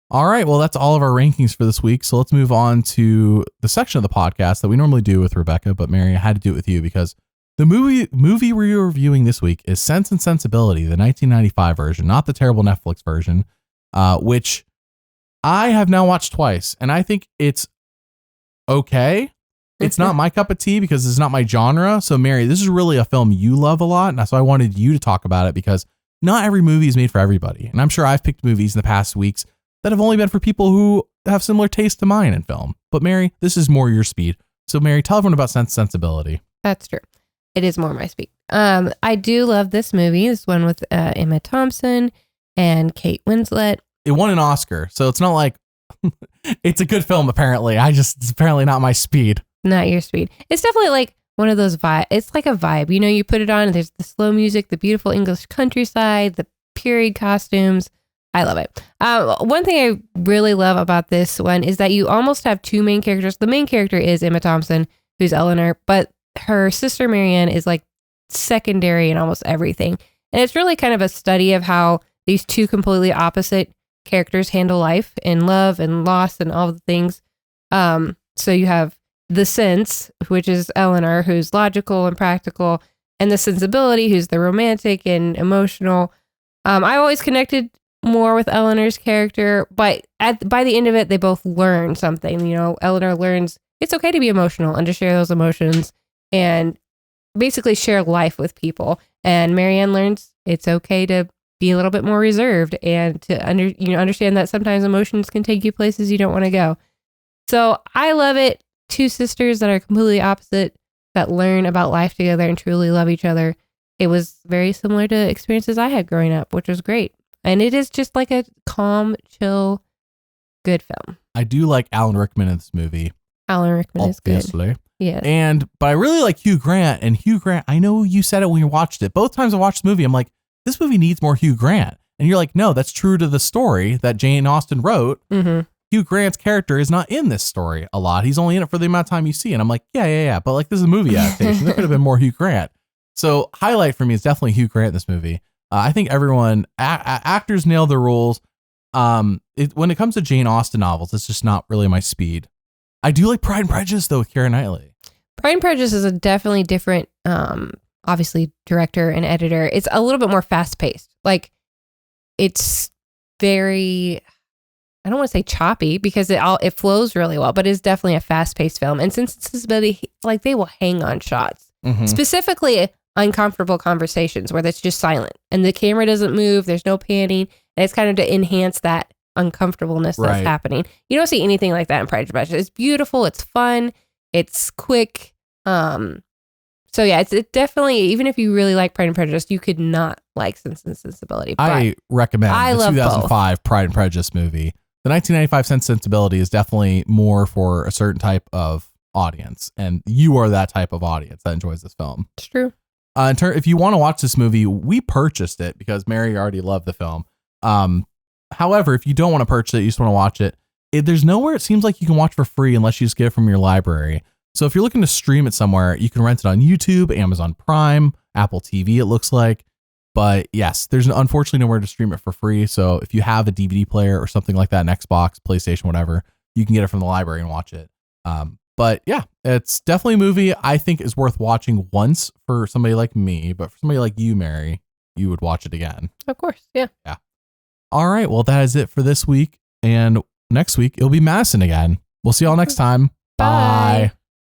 S1: All right. Well, that's all of our rankings for this week. So let's move on to the section of the podcast that we normally do with Rebecca, but Mary, I had to do it with you because the movie we're reviewing this week is Sense and Sensibility, the 1995 version, not the terrible Netflix version, which I have now watched twice, and I think it's okay. It's not my cup of tea because it's not my genre. So Mary, this is really a film you love a lot. And so I wanted you to talk about it because not every movie is made for everybody. And I'm sure I've picked movies in the past weeks that have only been for people who have similar taste to mine in film. But Mary, this is more your speed. So Mary, tell everyone about Sense and Sensibility.
S2: That's true. It is more my speed. I do love this movie. This one with Emma Thompson and Kate Winslet.
S1: It won an Oscar. So it's not it's a good film, apparently. It's apparently not my speed.
S2: Not your speed. It's definitely one of those vibes. It's like a vibe. You put it on and there's the slow music, the beautiful English countryside, the period costumes. I love it. One thing I really love about this one is that you almost have 2 main characters. The main character is Emma Thompson, who's Eleanor, but her sister Marianne is secondary in almost everything. And it's really kind of a study of how these 2 completely opposite characters handle life and love and loss and all the things. So you have the sense, which is Eleanor, who's logical and practical, and the sensibility, who's the romantic and emotional. I always connected more with Eleanor's character, but by the end of it, they both learn something. You know, Eleanor learns it's okay to be emotional and to share those emotions and basically share life with people. And Marianne learns it's okay to be a little bit more reserved and to understand that sometimes emotions can take you places you don't want to go. So I love it. Two sisters that are completely opposite that learn about life together and truly love each other. It was very similar to experiences I had growing up, which was great. And it is just like a calm, chill, good film.
S1: I do like Alan Rickman in this movie.
S2: Alan Rickman
S1: obviously.
S2: is good. Yeah.
S1: But I really like Hugh Grant. And Hugh Grant, I know you said it when you watched it. Both times I watched the movie, I'm like, this movie needs more Hugh Grant. And you're like, no, that's true to the story that Jane Austen wrote.
S2: Mm-hmm.
S1: Hugh Grant's character is not in this story a lot. He's only in it for the amount of time you see. And I'm like, yeah. But like, this is a movie adaptation. There could have been more Hugh Grant. So highlight for me is definitely Hugh Grant in this movie. I think everyone, actors nail their roles. When it comes to Jane Austen novels, it's just not really my speed. I do like Pride and Prejudice though with Keira Knightley.
S2: Pride and Prejudice is a definitely different, obviously director and editor. It's a little bit more fast paced. Like it's very, I don't want to say choppy because it flows really well, but it's definitely a fast paced film. And since it's disability, like they will hang on shots, specifically uncomfortable conversations where it's just silent and the camera doesn't move. There's no panning. And it's kind of to enhance that uncomfortableness that's happening. You don't see anything like that in Pride and Prejudice. It's beautiful. It's fun. It's quick. So yeah, it's definitely, even if you really like Pride and Prejudice, you could not like Sense and Sensibility.
S1: I recommend the 2005 both. Pride and Prejudice movie. The 1995 Sense and Sensibility is definitely more for a certain type of audience. And you are that type of audience that enjoys this film.
S2: It's true.
S1: If you want to watch this movie, we purchased it because Mary already loved the film. However, if you don't want to purchase it, you just want to watch it, there's nowhere it seems like you can watch for free unless you just get it from your library. So if you're looking to stream it somewhere, you can rent it on YouTube, Amazon Prime, Apple TV, it looks like. But yes, there's unfortunately nowhere to stream it for free. So if you have a DVD player or something like that, an Xbox, PlayStation, whatever, you can get it from the library and watch it. But yeah, it's definitely a movie I think is worth watching once for somebody like me, but for somebody like you, Mary, you would watch it again.
S2: Of course. Yeah.
S1: Yeah. All right. Well, that is it for this week. And next week, it'll be Madison again. We'll see y'all next time. Bye.